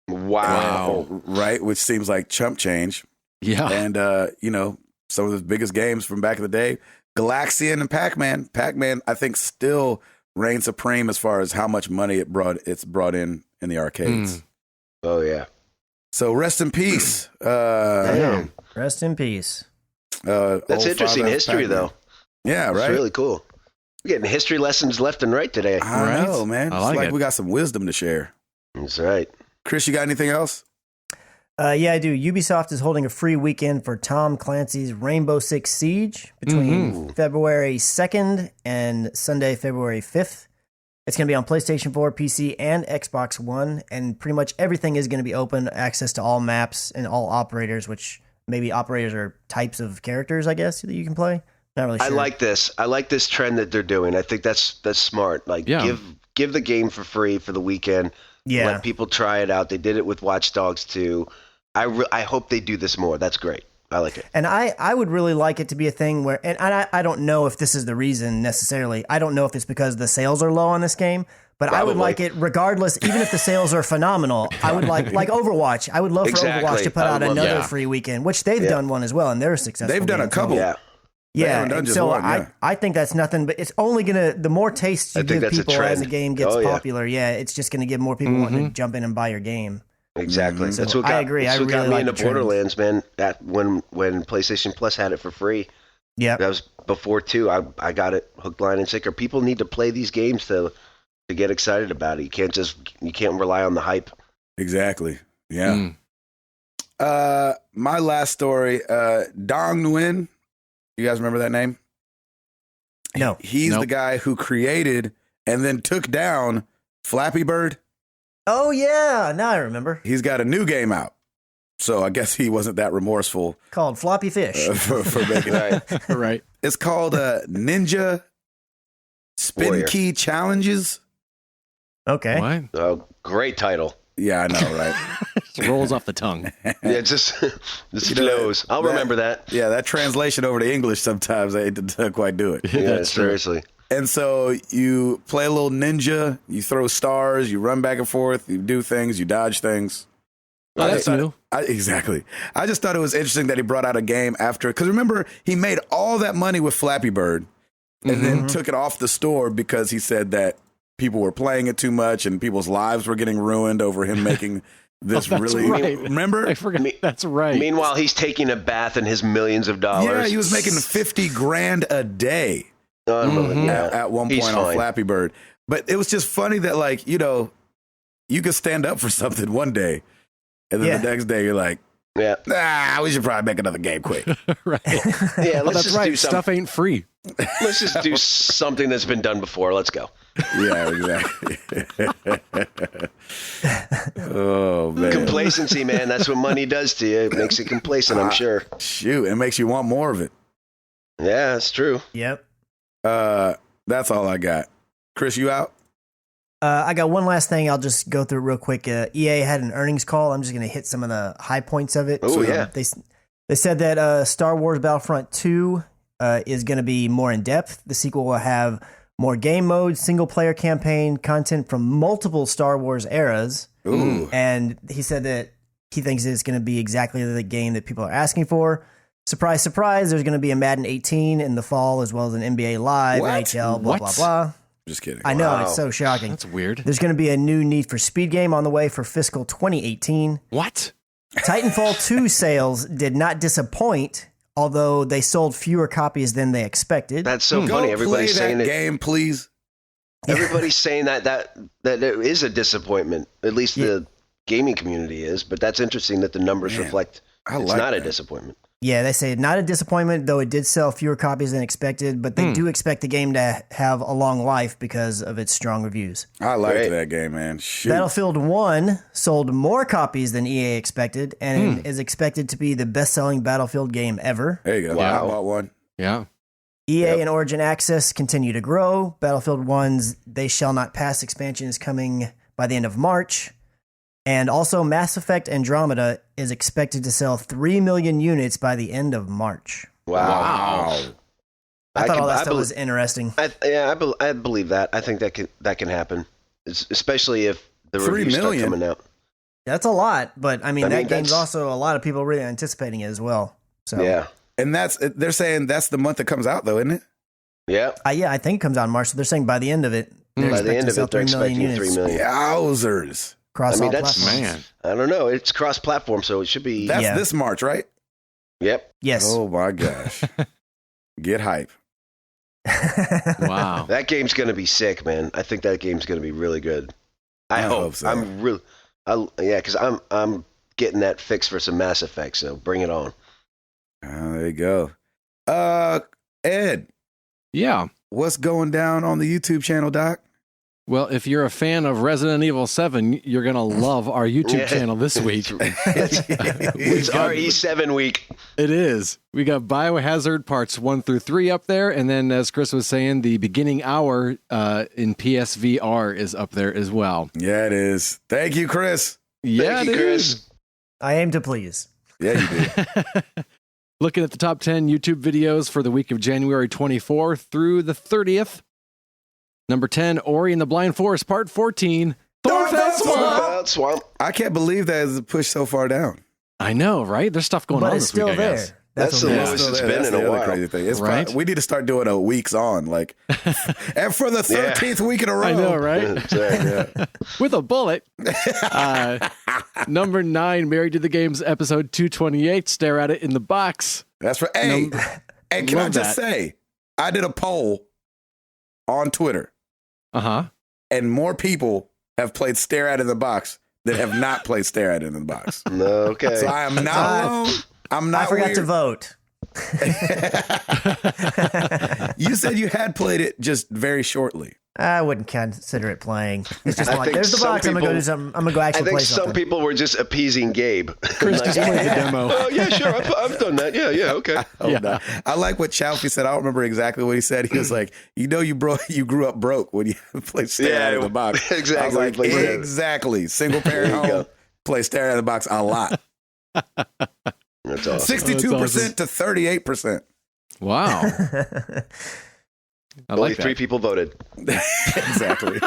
Wow. Right? Which seems like chump change. Yeah. And, you know, some of the biggest games from back in the day, Galaxian and Pac-Man. Pac-Man, I think, still reigns supreme as far as how much money it's brought in the arcades. Oh, yeah. So rest in peace. Rest in peace. That's interesting history, though. Yeah, right? It's really cool. We're getting history lessons left and right today. I know, man. I like it's like we got some wisdom to share. That's right. Chris, you got anything else? Yeah, I do. Ubisoft is holding a free weekend for Tom Clancy's Rainbow Six Siege between February 2nd and Sunday, February 5th. It's going to be on PlayStation 4, PC, and Xbox One, and pretty much everything is going to be open, access to all maps and all operators, which maybe operators are types of characters, I guess, that you can play. Not really sure. I like this. I like this trend that they're doing. I think that's smart. Like, give the game for free for the weekend. Yeah. Let people try it out. They did it with Watch Dogs 2. I hope they do this more. That's great. I like it. And I would really like it to be a thing where, and I don't know if this is the reason necessarily. I don't know if it's because the sales are low on this game, but Probably. I would like it regardless, even if the sales are phenomenal. I would like Overwatch. I would love for Overwatch to put out another free weekend, which they've done one as well, and they're successful. They've done a couple. Yeah, and so I think that's nothing, but it's only going to, the more taste you give people as a game gets popular, it's just going to give more people wanting to jump in and buy your game. Exactly. So that's what got, I agree. That's what really got me like into Borderlands, man. That when PlayStation Plus had it for free. Yeah. That was before too. I got it hook, line, and sinker. People need to play these games to get excited about it. You can't rely on the hype. Exactly. Yeah. My last story, Dong Nguyen. You guys remember that name? No. He's the guy who created and then took down Flappy Bird. Oh, yeah. Now I remember. He's got a new game out. So I guess he wasn't that remorseful. Called Floppy Fish. For making it. Right. It's called Ninja Spin Key Challenges. Okay. What? Oh, great title. Yeah, I know, right? It rolls off the tongue. Yeah, it just flows. I'll remember that. Yeah, that translation over to English sometimes I didn't quite do it. Yeah, seriously. And so you play a little ninja, you throw stars, you run back and forth, you do things, you dodge things. Oh, that's new. Exactly. I just thought it was interesting that he brought out a game after, because remember, he made all that money with Flappy Bird and then took it off the store because he said that people were playing it too much and people's lives were getting ruined over him making this remember? I forgot. That's right. Meanwhile, he's taking a bath in his millions of dollars. Yeah, he was making $50,000 a day at one point on Flappy Bird. But it was just funny that, like, you know, you could stand up for something one day and then the next day you're like, we should probably make another game quick. Right. Yeah, let's just do something. Stuff ain't free. Let's just do something that's been done before. Let's go. Yeah, exactly. Oh, man. Complacency, man. That's what money does to you. It makes you complacent, I'm sure. Shoot, it makes you want more of it. Yeah, that's true. Yep. That's all I got. Chris, you out? I got one last thing I'll just go through real quick. EA had an earnings call. I'm just going to hit some of the high points of it. Oh, yeah. They said that Star Wars Battlefront 2 is going to be more in depth. The sequel will have more game modes, single-player campaign, content from multiple Star Wars eras. Ooh. And he said that he thinks it's going to be exactly the game that people are asking for. Surprise, surprise, there's going to be a Madden 18 in the fall, as well as an NBA Live, What? NHL, blah, What? blah, blah. Just kidding. I know, Wow. it's so shocking. That's weird. There's going to be a new Need for Speed game on the way for fiscal 2018. What? Titanfall 2 sales did not disappoint, although they sold fewer copies than they expected. That's so Go funny. play Everybody's saying that it. game, please. Everybody's saying that it is a disappointment. At least the gaming community is. But that's interesting that the numbers Man, reflect I it's like not a that. disappointment. Yeah, they say not a disappointment, though it did sell fewer copies than expected, but they do expect the game to have a long life because of its strong reviews. I like Great. that game, man. Shoot. Battlefield 1 sold more copies than EA expected and is expected to be the best-selling Battlefield game ever. There you go. Wow. I bought one. Yeah. EA and Origin Access continue to grow. Battlefield 1's They Shall Not Pass expansion is coming by the end of March. And also Mass Effect Andromeda is expected to sell 3 million units by the end of March. Wow. I thought all that stuff bel- was interesting. I believe that. I think that can happen, especially if the 3 reviews start million? coming out. That's a lot, but I mean, I mean, that game's that's- also a lot of people really anticipating it as well. So Yeah. And they're saying that's the month it comes out, though, isn't it? Yeah. yeah, I think it comes out in March. So they're saying by the end of it, they're By the expecting end to of sell it, they're 3 million expecting units 3 million. Yowzers. across I mean, all that's- platforms. Man. I don't know. It's cross-platform, so it should be. That's Yeah. this March, right? Yep. Yes. Oh, my gosh. Get hype. Wow. That game's gonna be sick, man. I think that game's gonna be really good. I hope. so. I'm really. Because I'm getting that fix for some Mass Effect. So bring it on. There you go. Ed, Yeah. what's going down on the YouTube channel, Doc? Well, if you're a fan of Resident Evil 7, you're going to love our YouTube Yeah. channel this week. It's RE7 week. It is. We got Biohazard parts 1 through 3 up there. And then, as Chris was saying, the beginning hour in PSVR is up there as well. Yeah, it is. Thank you, Chris. Yeah, Thank you, it Chris. is. I aim to please. Yeah, you did. Looking at the top 10 YouTube videos for the week of January 24th through the 30th. Number 10, Ori and the Blind Forest, Part 14. Thornfell Swamp. Swamp. I can't believe that is pushed so far down. I know, right? There's stuff going But on it's this week, still I there. guess. That's what the we- lowest Still it's there. been That's in a the other while. crazy thing. It's Right? we need to start doing a weeks on, like, and for the 13th week in a row. I know, right? That's right. Yeah. With a bullet. Number 9, Married to the Games, episode 228. Stare at it in the box. That's right. Hey, and can I Love just that. say, I did a poll on Twitter, Uh-huh. and more people have played Stare At It in the Box than have not played Stare At It in the Box. No, okay. So I am not alone. I'm not I forgot weird. to vote. You said you had played it just very shortly. I wouldn't consider it playing. It's just I like, think there's the some box. I'm gonna go people- do something. I'm gonna go I actually think play some something. people were just appeasing Gabe. Chris just played the demo. Oh yeah, sure. I've done that. Yeah, okay. Oh, Yeah. no. I like what Chalfie said. I don't remember exactly what he said. He was like, you grew up broke when you played Stare At It in the Box. exactly. I was like, Like, yeah. exactly. Single parent There you home, go. play Stare At It in the Box a lot. That's awesome. 62% to 38%. Wow. I Only like 3 that. people voted. Exactly.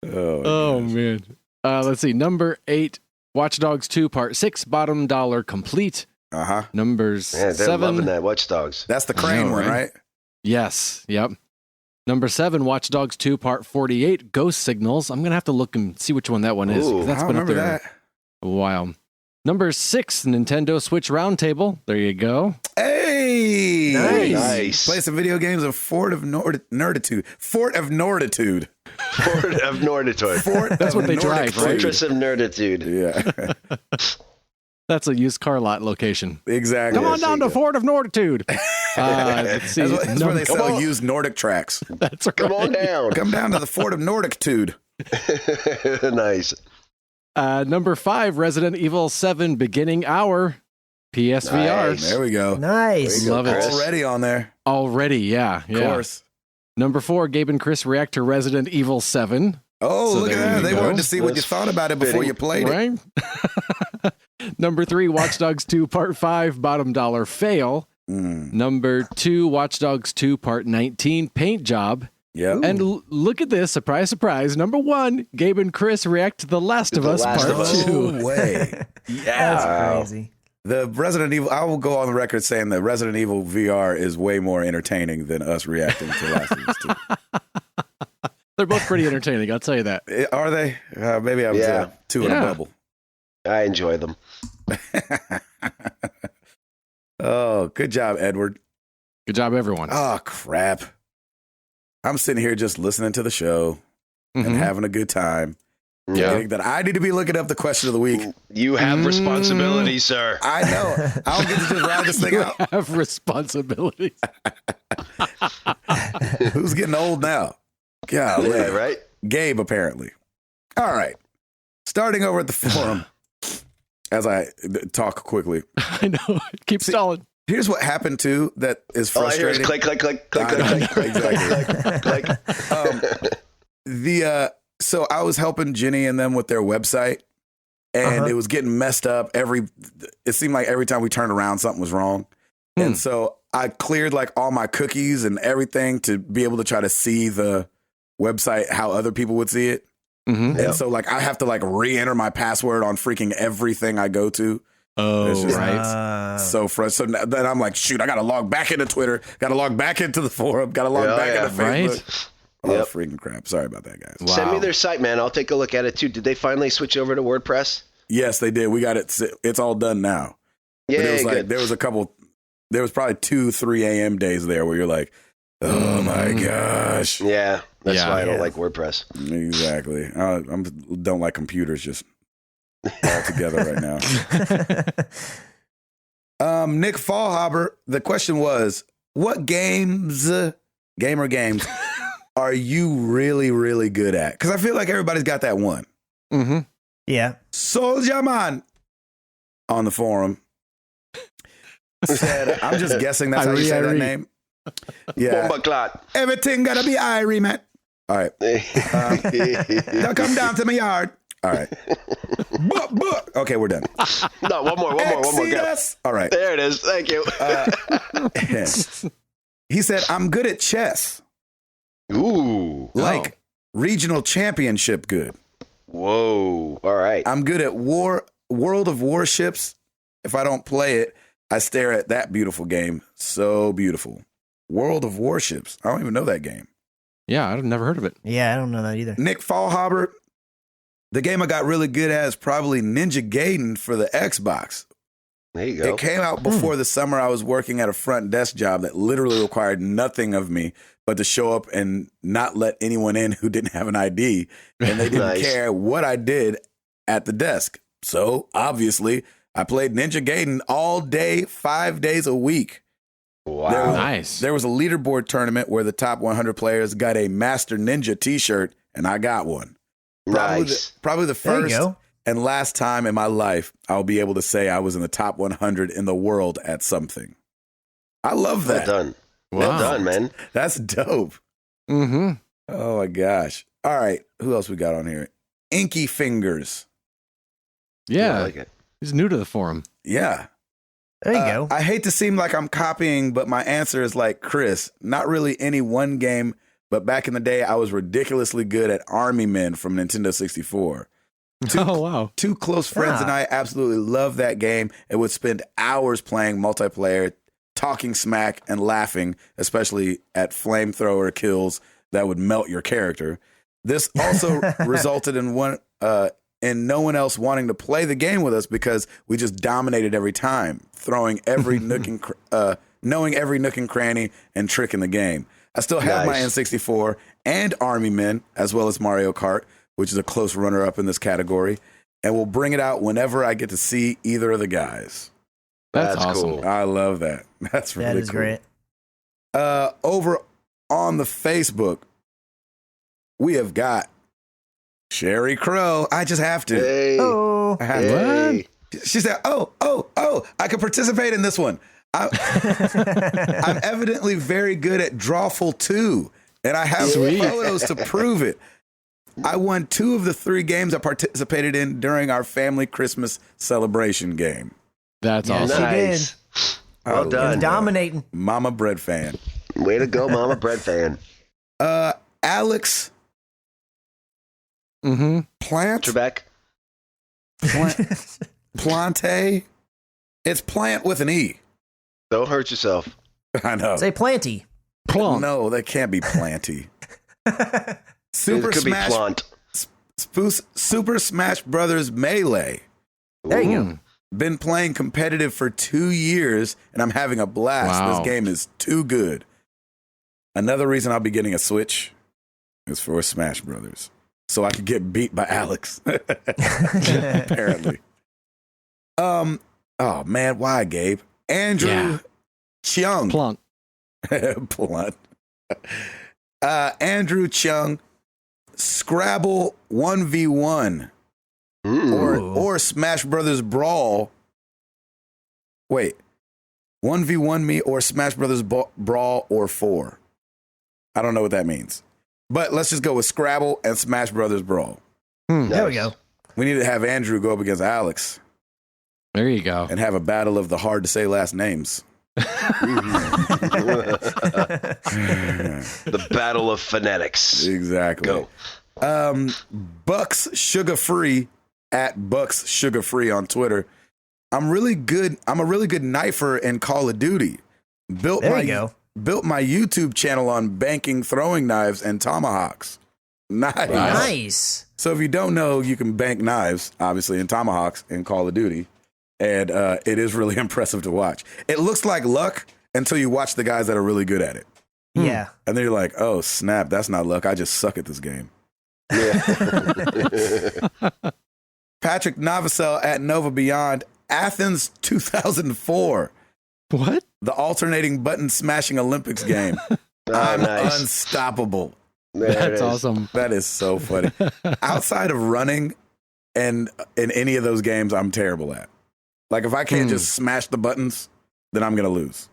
Oh, man. Let's see. Number 8, Watch Dogs 2, Part 6, bottom dollar complete. Uh-huh. Numbers Man, they're 7. loving that Watch Dogs. That's the crane know, one, right? right? Yes. Yep. Number 7, Watch Dogs 2, Part 48, Ghost Signals. I'm going to have to look and see which one that one is. 'cause Ooh, that's I been up remember there that. a while. Number 6, Nintendo Switch Roundtable. There you go. Hey! Nice. Play some video games of Fort of Norditude. Fort of Norditude. Fort of Norditude. Fort That's of what they drive, Norditude. right? Fortress of Nerditude. Yeah, That's a used car lot location. exactly. Come on down to Fort of Norditude. Let's see. That's where they Come sell on. used Nordic tracks. That's right. Come on down. Come down to the Fort of Norditude. Nice. Number 5, Resident Evil 7 Beginning Hour, PSVR. Nice. There we go. Nice. There you go, Love it. Chris. Already on there. Already, yeah. Of course. Number 4, Gabe and Chris react to Resident Evil 7. Oh, So look at there that. you They go. wanted to see what you That's thought about it before fitting. you played it. Right? Number 3, Watch Dogs 2 Part 5 Bottom Dollar Fail. Number 2, Watch Dogs 2 Part 19, Paint Job. Yeah. And look at this, surprise, surprise. Number 1, Gabe and Chris react to The Last of Us Last Part of Us. 2. No way. Yeah. That's crazy. The Resident Evil, I will go on the record saying that Resident Evil VR is way more entertaining than us reacting to Last of Us 2. They're both pretty entertaining, I'll tell you that. Are they? Maybe I was too in a bubble. I enjoy them. Oh, good job, Edward. Good job, everyone. Oh, crap. I'm sitting here just listening to the show and having a good time. Yeah. Getting that I need to be looking up the question of the week. You have responsibility, sir. I know. I don't get to just ride this thing out. Have responsibilities. Who's getting old now? Golly. Yeah, right? Gabe, apparently. All right. Starting over at the forum, as I talk quickly. I know. Keep stalling. Here's what happened, too, that is All I hear frustrating. is click, click, click, click, click, click, Exactly. click. So I was helping Jenny and them with their website, and it was getting messed up. It seemed like every time we turned around, something was wrong. And so I cleared like all my cookies and everything to be able to try to see the website how other people would see it. And so like I have to like re-enter my password on freaking everything I go to. Oh, It's just right. so frustrating. So then I'm like, shoot, I got to log back into Twitter. Got to log back into the forum. Got to log back into Facebook. Right? Oh, Yep. freaking crap. Sorry about that, guys. Wow. Send me their site, man. I'll take a look at it, too. Did they finally switch over to WordPress? Yes, they did. We got it. It's all done now. Yeah, But it was like, good. there was probably 2-3 a.m. days there where you're like, oh my gosh. Yeah, that's Yeah. why I don't Yeah. like WordPress. Exactly. I don't like computers just all together right now. Nick Fallhaber, the question was, what gamer games are you really, really good at? Because I feel like everybody's got that one. Yeah. Soldier Man on the forum said, I'm just guessing that's how you say that name. Yeah. Bomba clot. Everything gotta be Irie, man. All right. Now come down to my yard. All right. Okay, we're done. No, one more. Go. Exodus. All right. There it is. Thank you. He said, I'm good at chess. Ooh. Like regional championship good. Whoa. All right. I'm good at World of Warships. If I don't play it, I stare at that beautiful game. So beautiful. World of Warships. I don't even know that game. Yeah, I've never heard of it. Yeah, I don't know that either. Nick Fallhaber, the game I got really good at is probably Ninja Gaiden for the Xbox. There you go. It came out before the summer. I was working at a front desk job that literally required nothing of me but to show up and not let anyone in who didn't have an ID. And they didn't Nice. care what I did at the desk. So obviously, I played Ninja Gaiden all day, 5 days a week. Wow. Nice. There was a leaderboard tournament where the top 100 players got a Master Ninja t-shirt, and I got one. Nice. Probably the There you first go. and last time in my life I'll be able to say I was in the top 100 in the world at something. I love Well that. done. Wow. Well done, man. That's dope. Mm-hmm. Oh my gosh. All right. Who else we got on here? Inky Fingers. Yeah. I like it. He's new to the forum. Yeah. There you go. I hate to seem like I'm copying, but my answer is like Chris. Not really any one game, but back in the day, I was ridiculously good at Army Men from Nintendo 64. Oh, wow. Two close friends and I absolutely loved that game and would spend hours playing multiplayer, talking smack and laughing, especially at flamethrower kills that would melt your character. This also resulted in no one else wanting to play the game with us because we just dominated every time, throwing every knowing every nook and cranny and trick in the game. I still have my Nice. N64 and Army Men, as well as Mario Kart, which is a close runner-up in this category, and we'll bring it out whenever I get to see either of the guys. That's awesome. cool. I love that. That's really That is cool. great. Over on the Facebook, we have got Sherry Crow. I just have to. Hey. Oh, I have to. Hey. She said, oh, I could participate in this one. I'm evidently very good at Drawful 2, and I have Sweet. photos to prove it. I won 2 of the 3 games I participated in during our family Christmas celebration game. That's Yes. awesome. She did. Nice. Well done. Dominating. Mama Bread fan. Way to go, Mama Bread fan. Alex Mm-hmm. Plant? Trebek. Plante? It's plant with an E. Don't hurt yourself. I know. Say planty. Plump. No, that can't be planty. Super It could Smash be plant. Super Smash Brothers Melee. There you go. Been playing competitive for 2 years, and I'm having a blast. Wow. This game is too good. Another reason I'll be getting a Switch is for Smash Brothers, so I could get beat by Alex. Apparently. Oh man, why, Gabe? Andrew Chung. Plunk. Blunt. Andrew Chung. Scrabble 1v1 or Smash Brothers Brawl. Wait, 1v1 me or Smash Brothers Brawl or 4. I don't know what that means, but let's just go with Scrabble and Smash Brothers Brawl. There we go. We need to have Andrew go up against Alex There you go. and have a battle of the hard to say last names. The battle of phonetics. Exactly. Go. Bucks Sugar Free at Bucks Sugar Free on Twitter. I'm a really good knifer in Call of Duty. Built There my you go. built my YouTube channel on banking throwing knives and tomahawks. Nice. Nice. So if you don't know, you can bank knives, obviously, and tomahawks in Call of Duty. And it is really impressive to watch. It looks like luck until you watch the guys that are really good at it. Yeah. And then you're like, oh, snap, that's not luck. I just suck at this game. Yeah. Patrick Novosel at Nova Beyond, Athens 2004. What? The alternating button smashing Olympics game. I'm nice. unstoppable. There it That's is. awesome. That is so funny. Outside of running and in any of those games, I'm terrible at. Like if I can't just smash the buttons, then I'm gonna lose.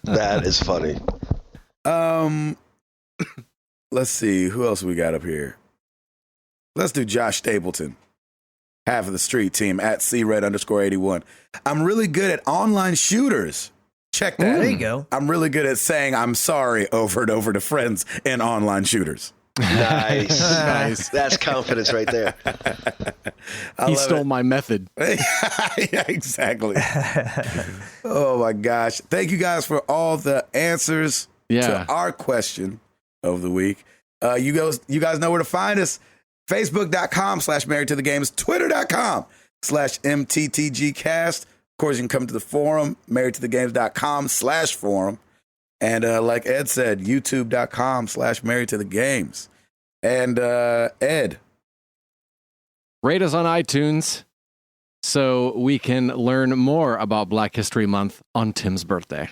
That is funny. Let's see who else we got up here. Let's do Josh Stapleton, half of the street team at CRed_81. I'm really good at online shooters. Check that. There you go. I'm really good at saying I'm sorry over and over to friends in online shooters. Nice. Nice. That's confidence right there. I He love stole it. my method. Yeah, exactly. Oh my gosh. Thank you guys for all the answers to our question of the week. You guys know where to find us. Facebook.com/married to the games, Twitter.com/MTTGcast. Of course, you can come to the forum, marriedtothegames.com/forum. And like Ed said, youtube.com/married to the games. And Ed. Rate us on iTunes so we can learn more about Black History Month on Tim's birthday.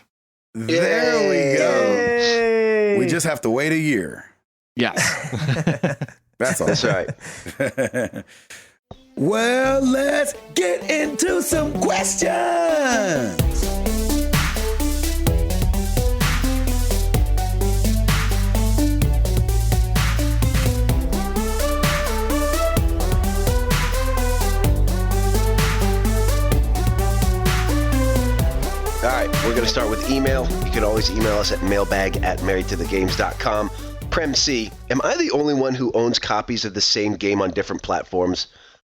There we go. Yay. We just have to wait a year. Yes. That's all. That's right. Well, let's get into some questions. All right, we're going to start with email. You can always email us at mailbag@marriedtothegames.com. Prem C, am I the only one who owns copies of the same game on different platforms?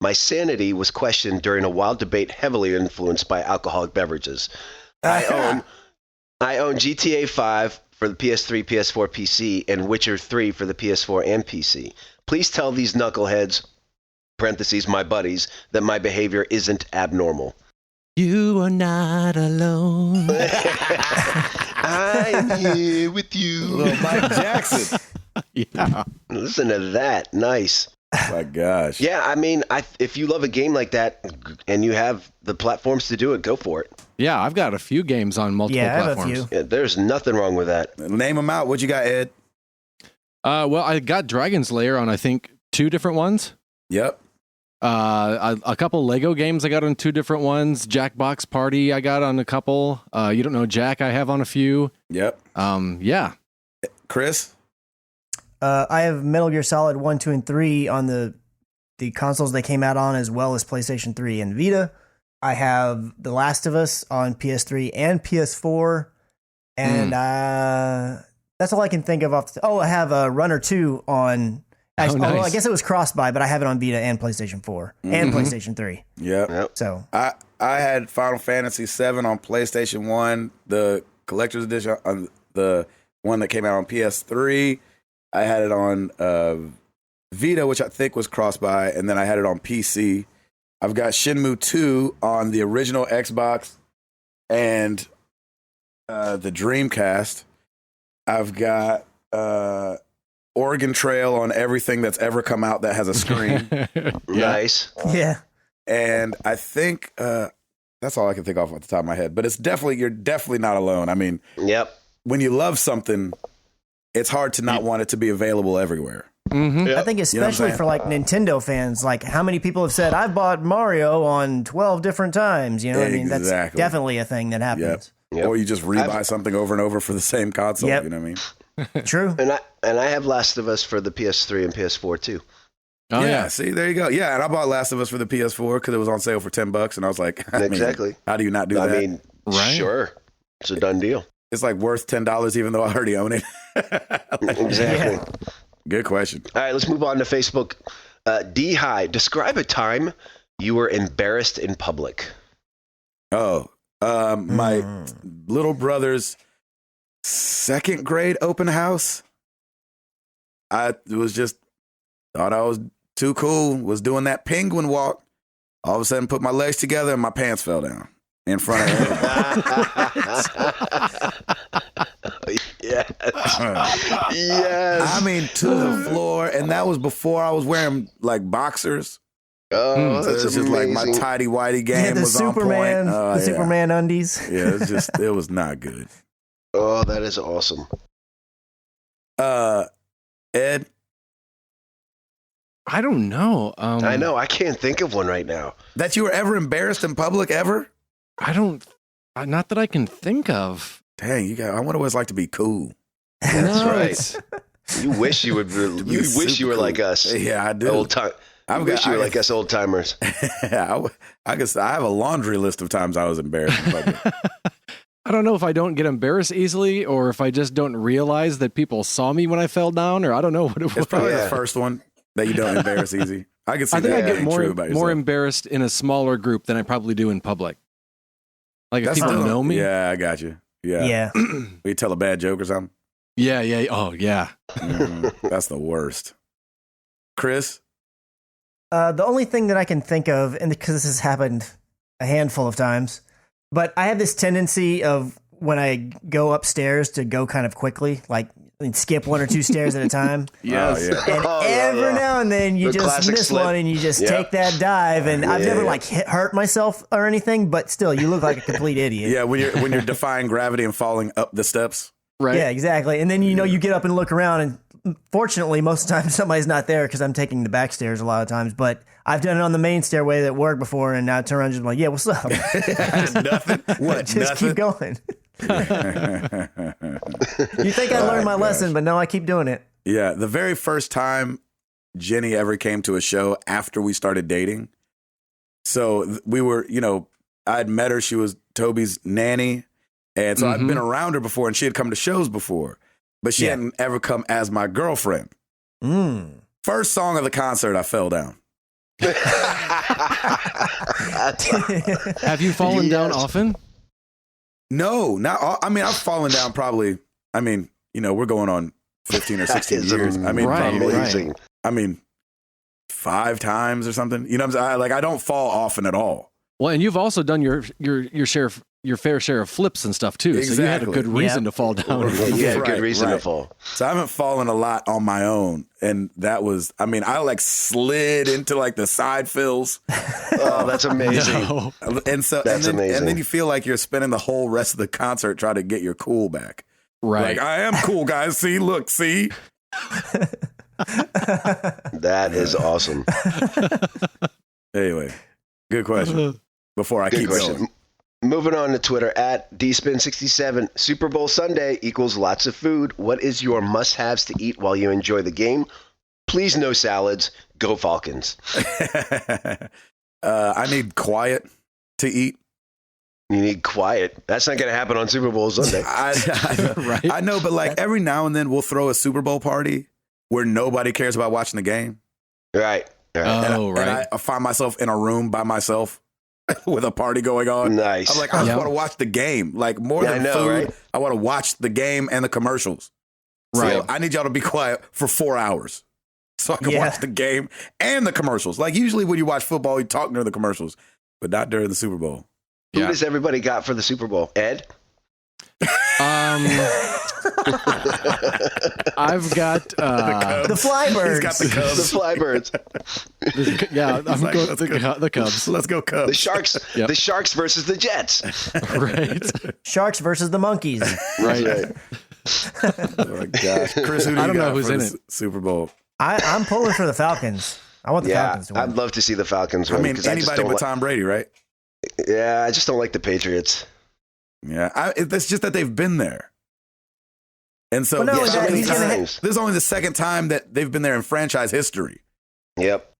My sanity was questioned during a wild debate heavily influenced by alcoholic beverages. I own GTA 5 for the PS3, PS4, PC, and Witcher 3 for the PS4 and PC. Please tell these knuckleheads, parentheses, my buddies, that my behavior isn't abnormal. You are not alone. I'm here with you. Little Mike Jackson. Yeah. Listen to that. Nice. My gosh. Yeah, I mean, if you love a game like that and you have the platforms to do it, go for it. Yeah, I've got a few games on multiple Yeah, I have a platforms. few. Yeah, there's nothing wrong with that. Name them out. What you got, Ed? Well, I got Dragon's Lair on, I think, 2 different ones. Yep. A couple Lego games I got on 2 different ones. Jackbox Party I got on a couple. You Don't Know Jack I have on a few. Yep. Yeah. Chris? I have Metal Gear Solid 1, 2, and 3 on the consoles they came out on, as well as PlayStation 3 and Vita. I have The Last of Us on PS3 and PS4, and that's all I can think of. I have a Runner 2 on. Actually, nice. Well, I guess it was cross-buy, but I have it on Vita and PlayStation 4 and PlayStation 3. Yep. So I had Final Fantasy VII on PlayStation 1, the collector's edition, on the one that came out on PS3. I had it on Vita, which I think was cross-buy, and then I had it on PC. I've got Shenmue 2 on the original Xbox and the Dreamcast. I've got Oregon Trail on everything that's ever come out that has a screen. Nice. yeah. And I think that's all I can think of off the top of my head. But you're definitely not alone. I mean, Yep. when you love something, it's hard to not want it to be available everywhere. I think especially for like Nintendo fans, like how many people have said, I've bought Mario on 12 different times. You know what I mean? That's Exactly. definitely a thing that happens. Yep. Or you just rebuy something over and over for the same console. Yep. You know what I mean? True. And I have Last of Us for the PS3 and PS4 too. Oh, yeah, see, there you go. Yeah, and I bought Last of Us for the PS4 because it was on sale for $10, and I was like, I mean, Exactly. how do you not do that? I mean, Right. sure. It's a done deal. It's like worth $10 even though I already own it. Exactly. Good question. All right, let's move on to Facebook. D High, describe a time you were embarrassed in public. Oh, my little brother's second grade open house. I was just thought I was too cool. Was doing that penguin walk. All of a sudden, put my legs together and my pants fell down in front of everybody. Yes. Yes. I mean, to the floor, and that was before I was wearing like boxers. Oh, So that's it's just like my amazing. tidy whitey game Yeah, the was Superman, on point. Oh, the yeah. Superman undies. Yeah, it was not good. Oh, that is awesome. Ed, I don't know. I know. I can't think of one right now. that you were ever embarrassed in public ever? I don't. Not that I can think of. Dang, I wonder what it's like to be cool. That's No, right. it's- You wish you would. You wish super you were cool. like us. Yeah, I do. Old time. I wish you were like us old timers. I guess I have a laundry list of times I was embarrassed in public. I don't know if I don't get embarrassed easily or if I just don't realize that people saw me when I fell down, or I don't know what it was. It's probably Yeah. the first one that you don't embarrass easy. I can see I think that I get being true more about more yourself. embarrassed in a smaller group than I probably do in public. Like if That's people still- know me. Yeah, I got you. Yeah. Yeah. You tell a bad joke or something. Yeah. Yeah. Oh, yeah. That's the worst. Chris? The only thing that I can think of, and because this has happened a handful of times, but I have this tendency of when I go upstairs to go kind of quickly, like and skip one or two stairs at a time. Yes. Oh, yeah. And Oh, yeah, every yeah. now and then you The just classic miss slip. one and you just Yeah. take that dive. And I've never Yeah. like hurt myself or anything, but still, you look like a complete idiot. Yeah, when you're defying gravity and falling up the steps. Right. Yeah, exactly. And then you get up and look around, and fortunately, most of the time somebody's not there because I'm taking the back stairs a lot of times. But I've done it on the main stairway at work before, and now I turn around and just like, yeah, what's up? Nothing. What? Just Nothing. keep going. You think I learned my lesson, but no, I keep doing it. Yeah, the very first time Jenny ever came to a show after we started dating. So we were, I'd met her. She was Toby's nanny. And so I'd been around her before, and she had come to shows before. But she hadn't ever come as my girlfriend. First song of the concert, I fell down. Have you fallen down Yes. often? No, not. I mean, I've fallen down probably. I mean, we're going on 15 or 16 is years. I mean, Right, probably. amazing. I mean, 5 times or something. You know what I'm saying? I don't fall often at all. Well, and you've also done your fair share of flips and stuff too. So you had a Exactly. good reason to fall down. Yeah, Right, good reason to right. fall. So I haven't fallen a lot on my own. And that was, I mean, I like slid into like the side fills. Oh, that's amazing. No. And so, That's and then, amazing. And then you feel like you're spending the whole rest of the concert trying to get your cool back. Right. Like, I am cool, guys. See, look, see. That is awesome. Anyway, good question. Before I Good keep question. going. Moving on to Twitter at DSpin67. Super Bowl Sunday equals lots of food. What is your must-haves to eat while you enjoy the game? Please no salads. Go Falcons. I need quiet. to eat. You need quiet. That's not going to happen on Super Bowl Sunday. Right. I know, but like every now and then we'll throw a Super Bowl party where nobody cares about watching the game. Right. And I find myself in a room by myself with a party going on. Nice. I'm like, I just want to watch the game. Like more than food, right? I want to watch the game and the commercials. Right. So I need y'all to be quiet for 4 hours so I can watch the game and the commercials. Like usually when you watch football, you talk during the commercials, but not during the Super Bowl. Who does everybody got for the Super Bowl? Ed? I've got the Flybirds. He's got the Cubs. The Flybirds. I'm going with the Cubs. Let's go Cubs. The Sharks. Yep. The Sharks versus the Jets. Right. Sharks versus the monkeys. Right. Oh my gosh, Chris, who do you I don't got know who's for in the Super Bowl? I'm pulling for the Falcons. I want the Falcons to win. I'd love to see the Falcons win. I mean, anybody but Tom Brady, right? Yeah, I just don't like the Patriots. Yeah, it's just that they've been there. And so Well, no, so many he's gonna times, this is only the second time that they've been there in franchise history. Yep.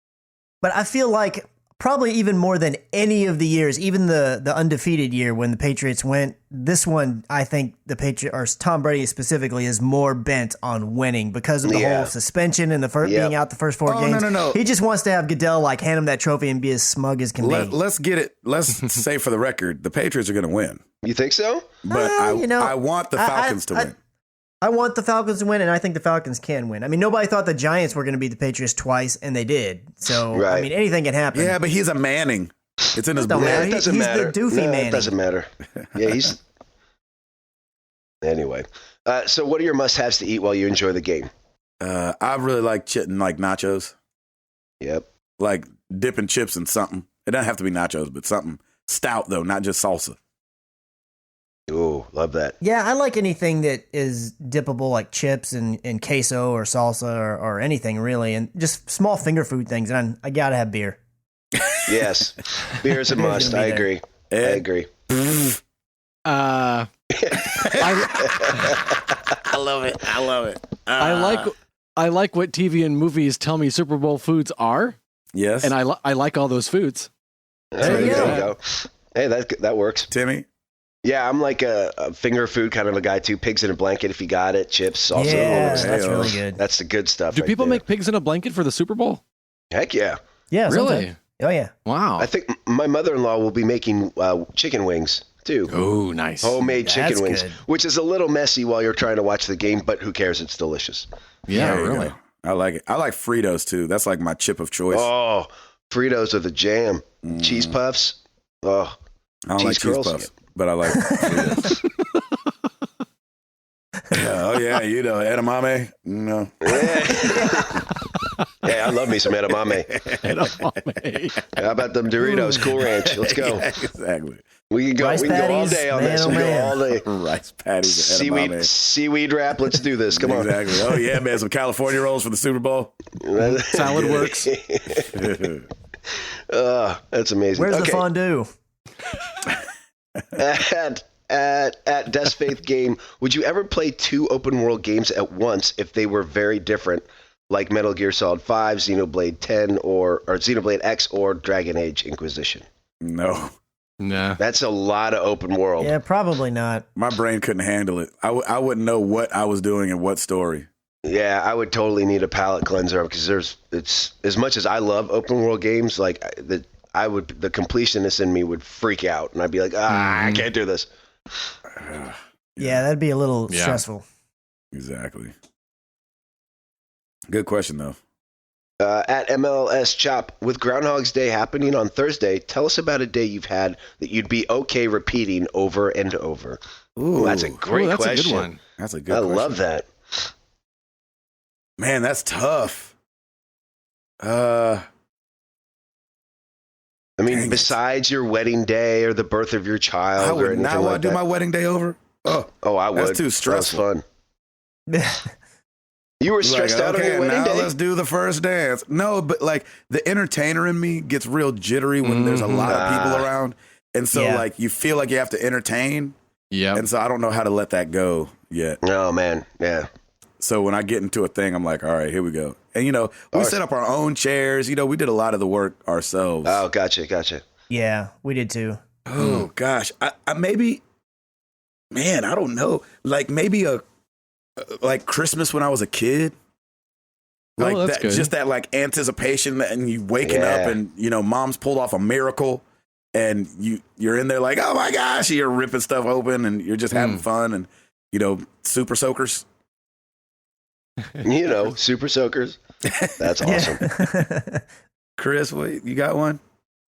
But I feel like probably even more than any of the years, even the undefeated year when the Patriots went, this one, I think the Patriot or Tom Brady specifically is more bent on winning because of the whole suspension and the first being out the first 4 games. No. He just wants to have Goodell like hand him that trophy and be as smug as can be. Let's get it. Let's say for the record, the Patriots are going to win. You think so? But I want the Falcons to win. I want the Falcons to win, and I think the Falcons can win. I mean, nobody thought the Giants were going to beat the Patriots twice, and they did. So, I mean, anything can happen. Yeah, but he's a Manning. It's in his blood. It doesn't matter. He's the doofy Manning. It doesn't matter. Yeah, he's... Anyway. So what are your must-haves to eat while you enjoy the game? I really like nachos. Yep. Like dipping chips in something. It doesn't have to be nachos, but something stout, though, not just salsa. Ooh, love that. Yeah, I like anything that is dippable, like chips and queso or salsa or anything really, and just small finger food things. And I gotta have beer. Yes, beer is a must. I agree. I agree. I love it. I love it. I like what TV and movies tell me Super Bowl foods are. Yes, and I like all those foods. There you go. Hey, that works. Timmy. Yeah, I'm like a finger food kind of a guy too. Pigs in a blanket if you got it, chips, salsa. Yeah, that's really good. That's the good stuff. Do people make pigs in a blanket for the Super Bowl? Heck yeah. Yeah, really? Sometimes. Oh yeah. Wow. I think my mother-in-law will be making chicken wings too. Oh, nice. Homemade chicken wings, good. which is a little messy while you're trying to watch the game, but who cares? It's delicious. Yeah, really. Go. I like it. I like Fritos too. That's like my chip of choice. Oh, Fritos are the jam. Cheese puffs. Oh, I don't like cheese puffs, but I like Fritos. Oh yeah, you know edamame. No. Yeah, I love me some edamame. How about them Doritos, Cool Ranch? Let's go. Yeah, exactly. We can go. We can go all day on this. We can go all day. Rice patties and edamame. Seaweed wrap. Let's do this. Come on. Exactly. Oh yeah, man. Some California rolls for the Super Bowl. Salad works. That's amazing. Where's the fondue? At Des Faith Game, would you ever play 2 open world games at once if they were very different, like Metal Gear Solid 5, Xenoblade 10, or Xenoblade X, or Dragon Age Inquisition? No. Nah. That's a lot of open world. Yeah, probably not. My brain couldn't handle it. I wouldn't know what I was doing and what story. Yeah, I would totally need a palate cleanser because it's as much as I love open world games, like the completionist in me would freak out and I'd be like, I can't do this. Yeah, that'd be a little stressful. Exactly. Good question though. At MLS Chop, with Groundhog's Day happening on Thursday, tell us about a day you've had that you'd be okay repeating over and over. Ooh, that's a great question. That's a good one. That's a good question. I love that. Man, that's tough. I mean, besides your wedding day or the birth of your child, I would or anything not want like to do that. my wedding day over. Oh, I would. That's too stressful. That was fun. You were stressed out on your wedding day. Let's do the first dance. No, but like the entertainer in me gets real jittery when there's a lot of people around, and so like you feel like you have to entertain. Yeah, and so I don't know how to let that go yet. Oh man, yeah. So when I get into a thing, I'm like, all right, here we go. And, we set up our own chairs. We did a lot of the work ourselves. Oh, gotcha. Yeah, we did too. Oh gosh, I maybe, man, I don't know. Like maybe like Christmas when I was a kid. Like that's that, good. just that like anticipation and you waking up and mom's pulled off a miracle and you're in there like, oh my gosh, you're ripping stuff open and you're just having fun and super soakers. Super soakers. That's awesome. Chris, you got one?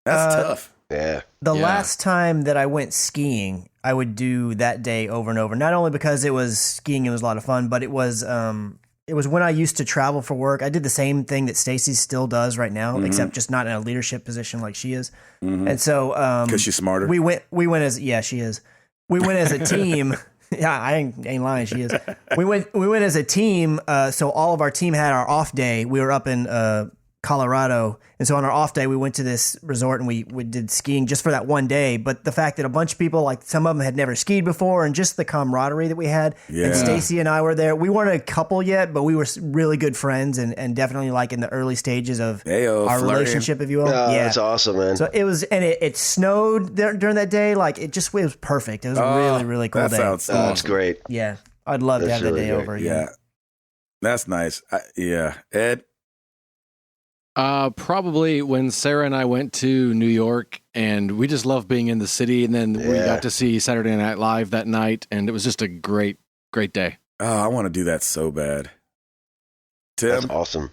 That's tough. Yeah. The last time that I went skiing, I would do that day over and over. Not only because it was skiing, it was a lot of fun, but it was when I used to travel for work. I did the same thing that Stacy still does right now, except just not in a leadership position like she is. And so, because she's smarter. We went as she is. We went as a team. Yeah, I ain't lying. She is. We went as a team. So all of our team had our off day. We were up in Colorado, and so on our off day, we went to this resort and we did skiing just for that one day. But the fact that a bunch of people, like some of them, had never skied before, and just the camaraderie that we had. Yeah. And Stacy and I were there. We weren't a couple yet, but we were really good friends, and definitely like in the early stages of our relationship, if you will. Oh, that's awesome, man. So it was, and it snowed during that day. Like it was perfect. It was a really, really cool day. Sounds awesome. That's great. Yeah, I'd love to have that day over again. Yeah, that's nice. Ed. Probably when Sarah and I went to New York, and we just love being in the city, and then we got to see Saturday Night Live that night, and it was just a great day. Oh, I want to do that so bad. Tim? That's awesome.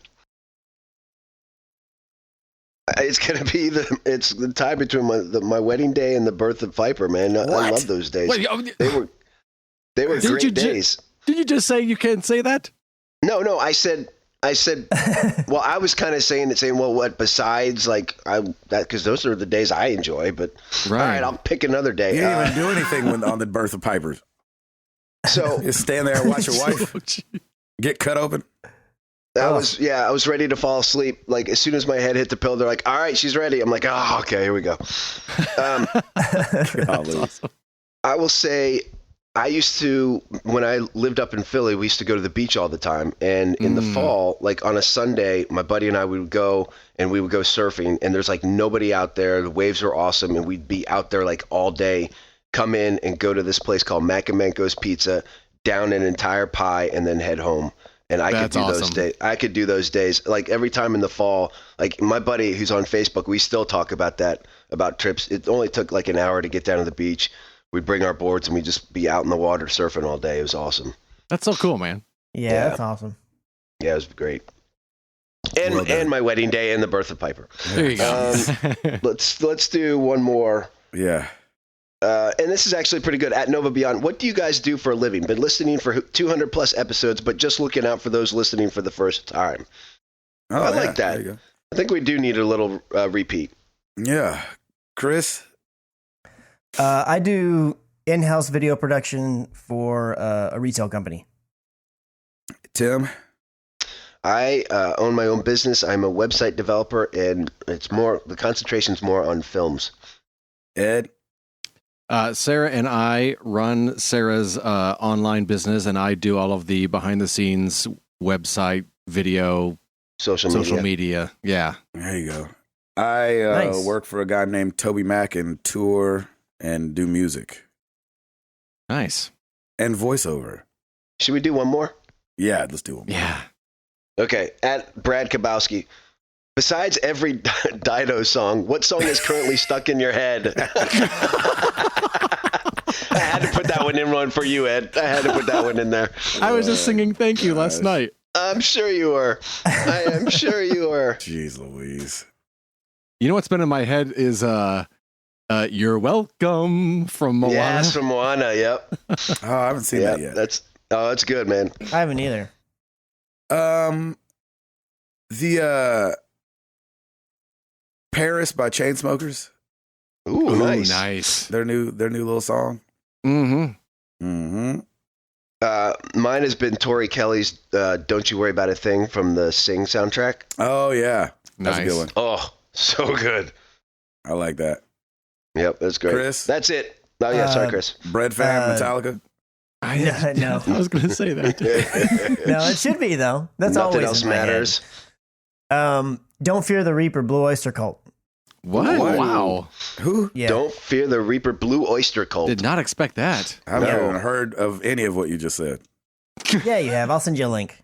It's gonna be the time between my wedding day and the birth of Piper, man. I love those days. Wait, they were great days. Did you just say you can't say that? No, I said, well, I was kind of saying, well, what besides because those are the days I enjoy, but all right, I'll pick another day. You didn't even do anything on the birth of Piper. So just stand there and watch your wife get cut open. I was ready to fall asleep. Like as soon as my head hit the pillow, they're like, all right, she's ready. I'm like, oh, okay, here we go. Awesome. I will say, I used to, when I lived up in Philly, we used to go to the beach all the time. And in the fall, like on a Sunday, my buddy and I would go surfing, and there's like nobody out there. The waves are awesome. And we'd be out there like all day, come in and go to this place called Macamanco's Pizza, down an entire pie, and then head home. And I could do those days. I could do those days. Like every time in the fall, like my buddy who's on Facebook, we still talk about that, about trips. It only took like an hour to get down to the beach. We'd bring our boards and we'd just be out in the water surfing all day. It was awesome. That's so cool, man. Yeah, that's awesome. Yeah, it was great. And my wedding day and the birth of Piper. There you go. Let's do one more. Yeah. And this is actually pretty good. At Nova Beyond, what do you guys do for a living? Been listening for 200 plus episodes, but just looking out for those listening for the first time. Oh, I like that. I think we do need a little repeat. Yeah. Chris? I do in-house video production for a retail company. Tim? I own my own business. I'm a website developer, and the concentration's more on films. Ed? Sarah and I run Sarah's online business, and I do all of the behind-the-scenes website, video, social media. Yeah. There you go. I work for a guy named Toby Mack and tour and do music. Nice. And voiceover. Should we do one more? Yeah, let's do one more. Yeah. Okay, at Brad Kabowski. Besides every Dido song, what song is currently stuck in your head? I had to put that one in for you, Ed. I had to put that one in there. I was just singing thank you last night. I'm sure you were. I am sure you were. Jeez Louise. You know what's been in my head is You're Welcome from Moana. Yes, from Moana, yep. Oh, I haven't seen that yet. That's good, man. I haven't either. The Paris by Chainsmokers. Ooh, nice. Nice. Their new little song. Mm-hmm. Mm-hmm. Mine has been Tori Kelly's Don't You Worry About a Thing from the Sing soundtrack. Oh, yeah. That's a good one. Oh, so good. I like that. Yep, that's great. Chris? That's it. Oh, yeah, sorry, Chris. Bread Fam, Metallica? No. I was going to say that. No, it should be, though. That's Nothing always else in my matters. head. Don't Fear the Reaper, Blue Oyster Cult. What? What? Wow. Who? Yeah. Don't fear the Reaper Blue Oyster Cult. Did not expect that. I've No. never even heard of any of what you just said. Yeah, you have. I'll send you a link.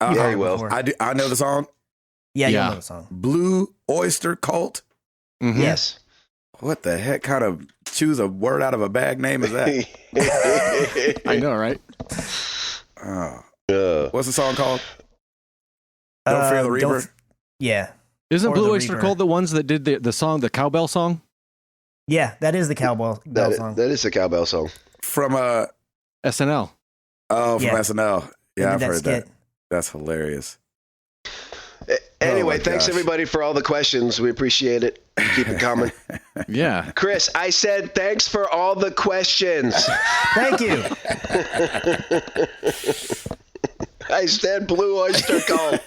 Uh, Yeah, heard you it will. before. I know the song Yeah, Yeah. you know the song. Blue Oyster Cult. Mhm. Yes. What the heck kind of choose a word out of a bag name is that? I know, right? What's the song called? Don't Fear the Reaper? Yeah. Isn't Or Blue the Oyster Reaper. Cult the ones that did the song, the cowbell song? Yeah, that is the cowbell bell song. That is a cowbell song. From SNL. from Yeah. SNL. They Yeah, did I've heard skit. that. That's hilarious. Anyway, my thanks gosh. everybody for all the questions. We appreciate it. Keep it coming. Yeah. Chris, I said thanks for all the questions. Thank you. I said Blue Oyster Cult.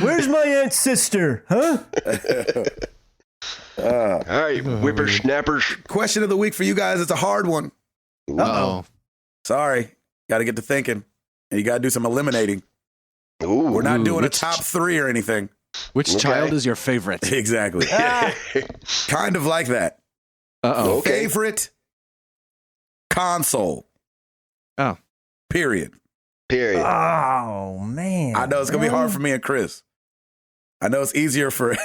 Where's my aunt's sister? Huh? All right, whippersnappers. Question of the week for you guys. It's a hard one. Uh-oh. Sorry. Got to get to thinking. And you got to do some eliminating. Ooh. We're not doing a which- top 3 or anything. Which Okay. child is your favorite? Exactly. Kind of like that. Uh-oh. Okay. Favorite console. Oh. Period. Period. Oh, man. I know it's going to be hard for me and Chris. I know it's easier for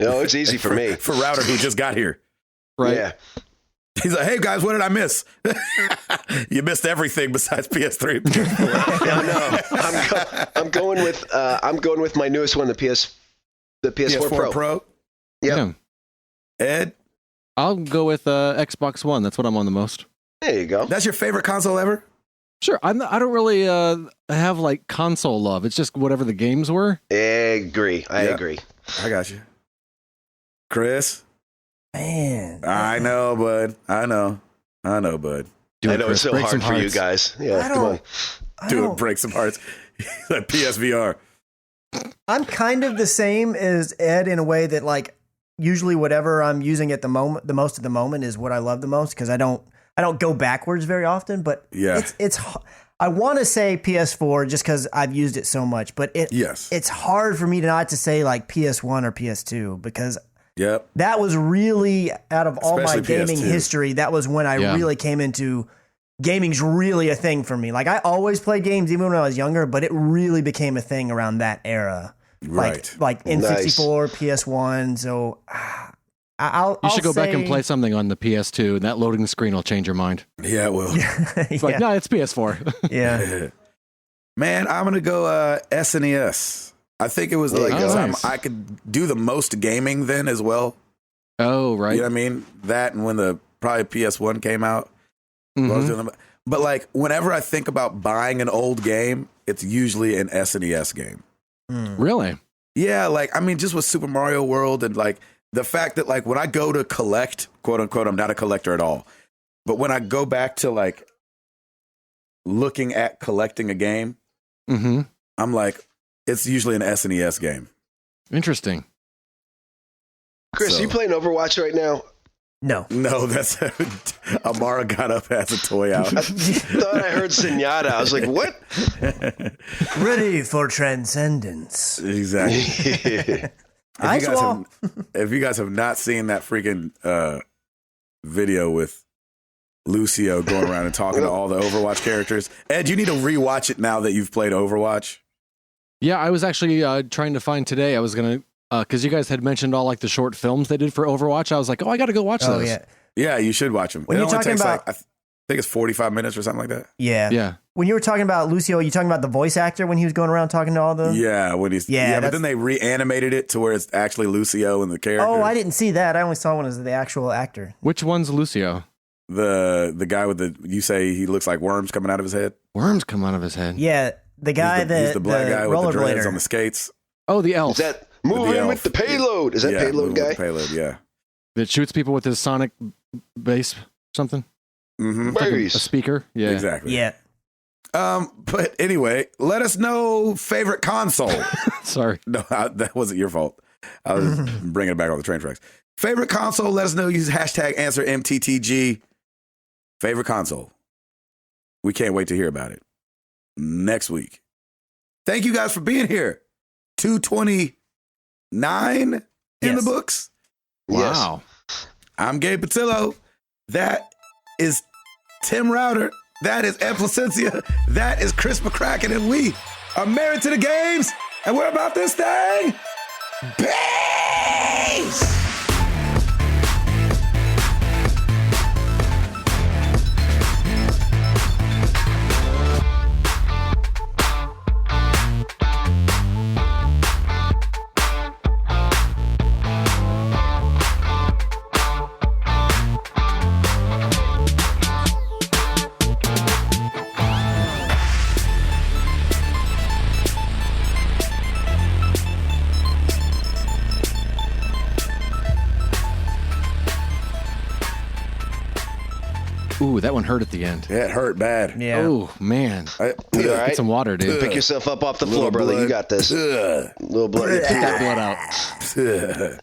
No, it's easy for me. for Router who just got here. Right. Yeah. He's like, hey guys, what did I miss? You missed everything besides PS3. No. I'm going with my newest one, the PS4 Pro. Yep. Yeah. Ed, I'll go with Xbox One. That's what I'm on the most. There you go. that's your favorite console ever? Sure. I don't really have like console love. It's just whatever the games were. I agree. I Yeah. agree. I got you. Chris, Man. I know, bud. I know, bud. Do I it, know Chris. it's so Break hard some for you hearts. guys. Yeah, I come on. don't- I Do don't- it, break some hearts. Like PSVR. I'm kind of the same as Ed in a way that like usually whatever I'm using at the most at the moment is what I love the most because I don't go backwards very often. But Yeah. it's I want to say PS4 just because I've used it so much, but Yes. it's hard for me not to say like PS1 or PS2 because Yep. that was really out of all my Especially gaming PS2. history. That was when I Yeah. really came into gaming's really a thing for me. Like I always played games even when I was younger, but it really became a thing around that era. Right. Like N64, PS1. So I'll You should go back and say- play something on the PS2, and that loading screen will change your mind. Yeah, it will. It's like, no, it's PS4. yeah. Man, I'm gonna go SNES. I think it was like Oh, nice. I could do the most gaming then as well. Oh, right. You know what I mean? That and when the probably PS1 came out. I was Mhm. doing them. But like whenever I think about buying an old game, it's usually an SNES game. Really? Yeah, like I mean, just with Super Mario World and like the fact that like when I go to collect, quote unquote, I'm not a collector at all. But when I go back to like looking at collecting a game, Mm-hmm. I'm like, it's usually an SNES game. Interesting. Chris, So- you playing Overwatch right now? No. No, that's Amara got up, has a toy out. I thought I heard Zenyatta. I was like, what? Ready for transcendence. Exactly. Ice wall. If you guys have not seen that freaking video with Lucio going around and talking to all the Overwatch characters, Ed, you need to rewatch it now that you've played Overwatch. Yeah, I was actually trying to find today. I was going to, because you guys had mentioned all like the short films they did for Overwatch. I was like, oh, I got to go watch Oh those. yeah. Yeah, you should watch them. When it you're only talking takes about- like, I think it's 45 minutes or something like that. Yeah. Yeah. When you were talking about Lucio, you talking about the voice actor when he was going around talking to all the Yeah, when he's Yeah, but that's- then they reanimated it to where it's actually Lucio and the character. Oh, I didn't see that. I only saw one as the actual actor. Which one's Lucio? The guy with the you say he looks like worms coming out of his head. Worms come out of his head. Yeah, the guy He's the black guy with the dreads rollerblader. on the skates. Oh, the Is elf that moving elf. with the payload? Is that Yeah, payload moving with guy? the payload, yeah. that shoots people with his sonic bass something. Mm-hmm. Like a Berries. speaker. Yeah. Exactly. Yeah. But anyway, let us know favorite console. Sorry. No, that wasn't your fault. I was bringing it back on the train tracks. Favorite console, let us know. Use hashtag answer MTTG. Favorite console. We can't wait to hear about it next week. Thank you guys for being here. 229 in Yes. the books. Wow. I'm Gabe Patillo. That is Tim Router. That is Ed Placencia. That is Chris McCracken. And we are married to the games. And we're about this thing. Peace! Ooh, that one hurt at the end. Yeah, it hurt bad. Yeah. Oh, man. You all right? Get some water, dude. Pick yourself up off the floor, brother. You got this. Little blood. Get that blood out.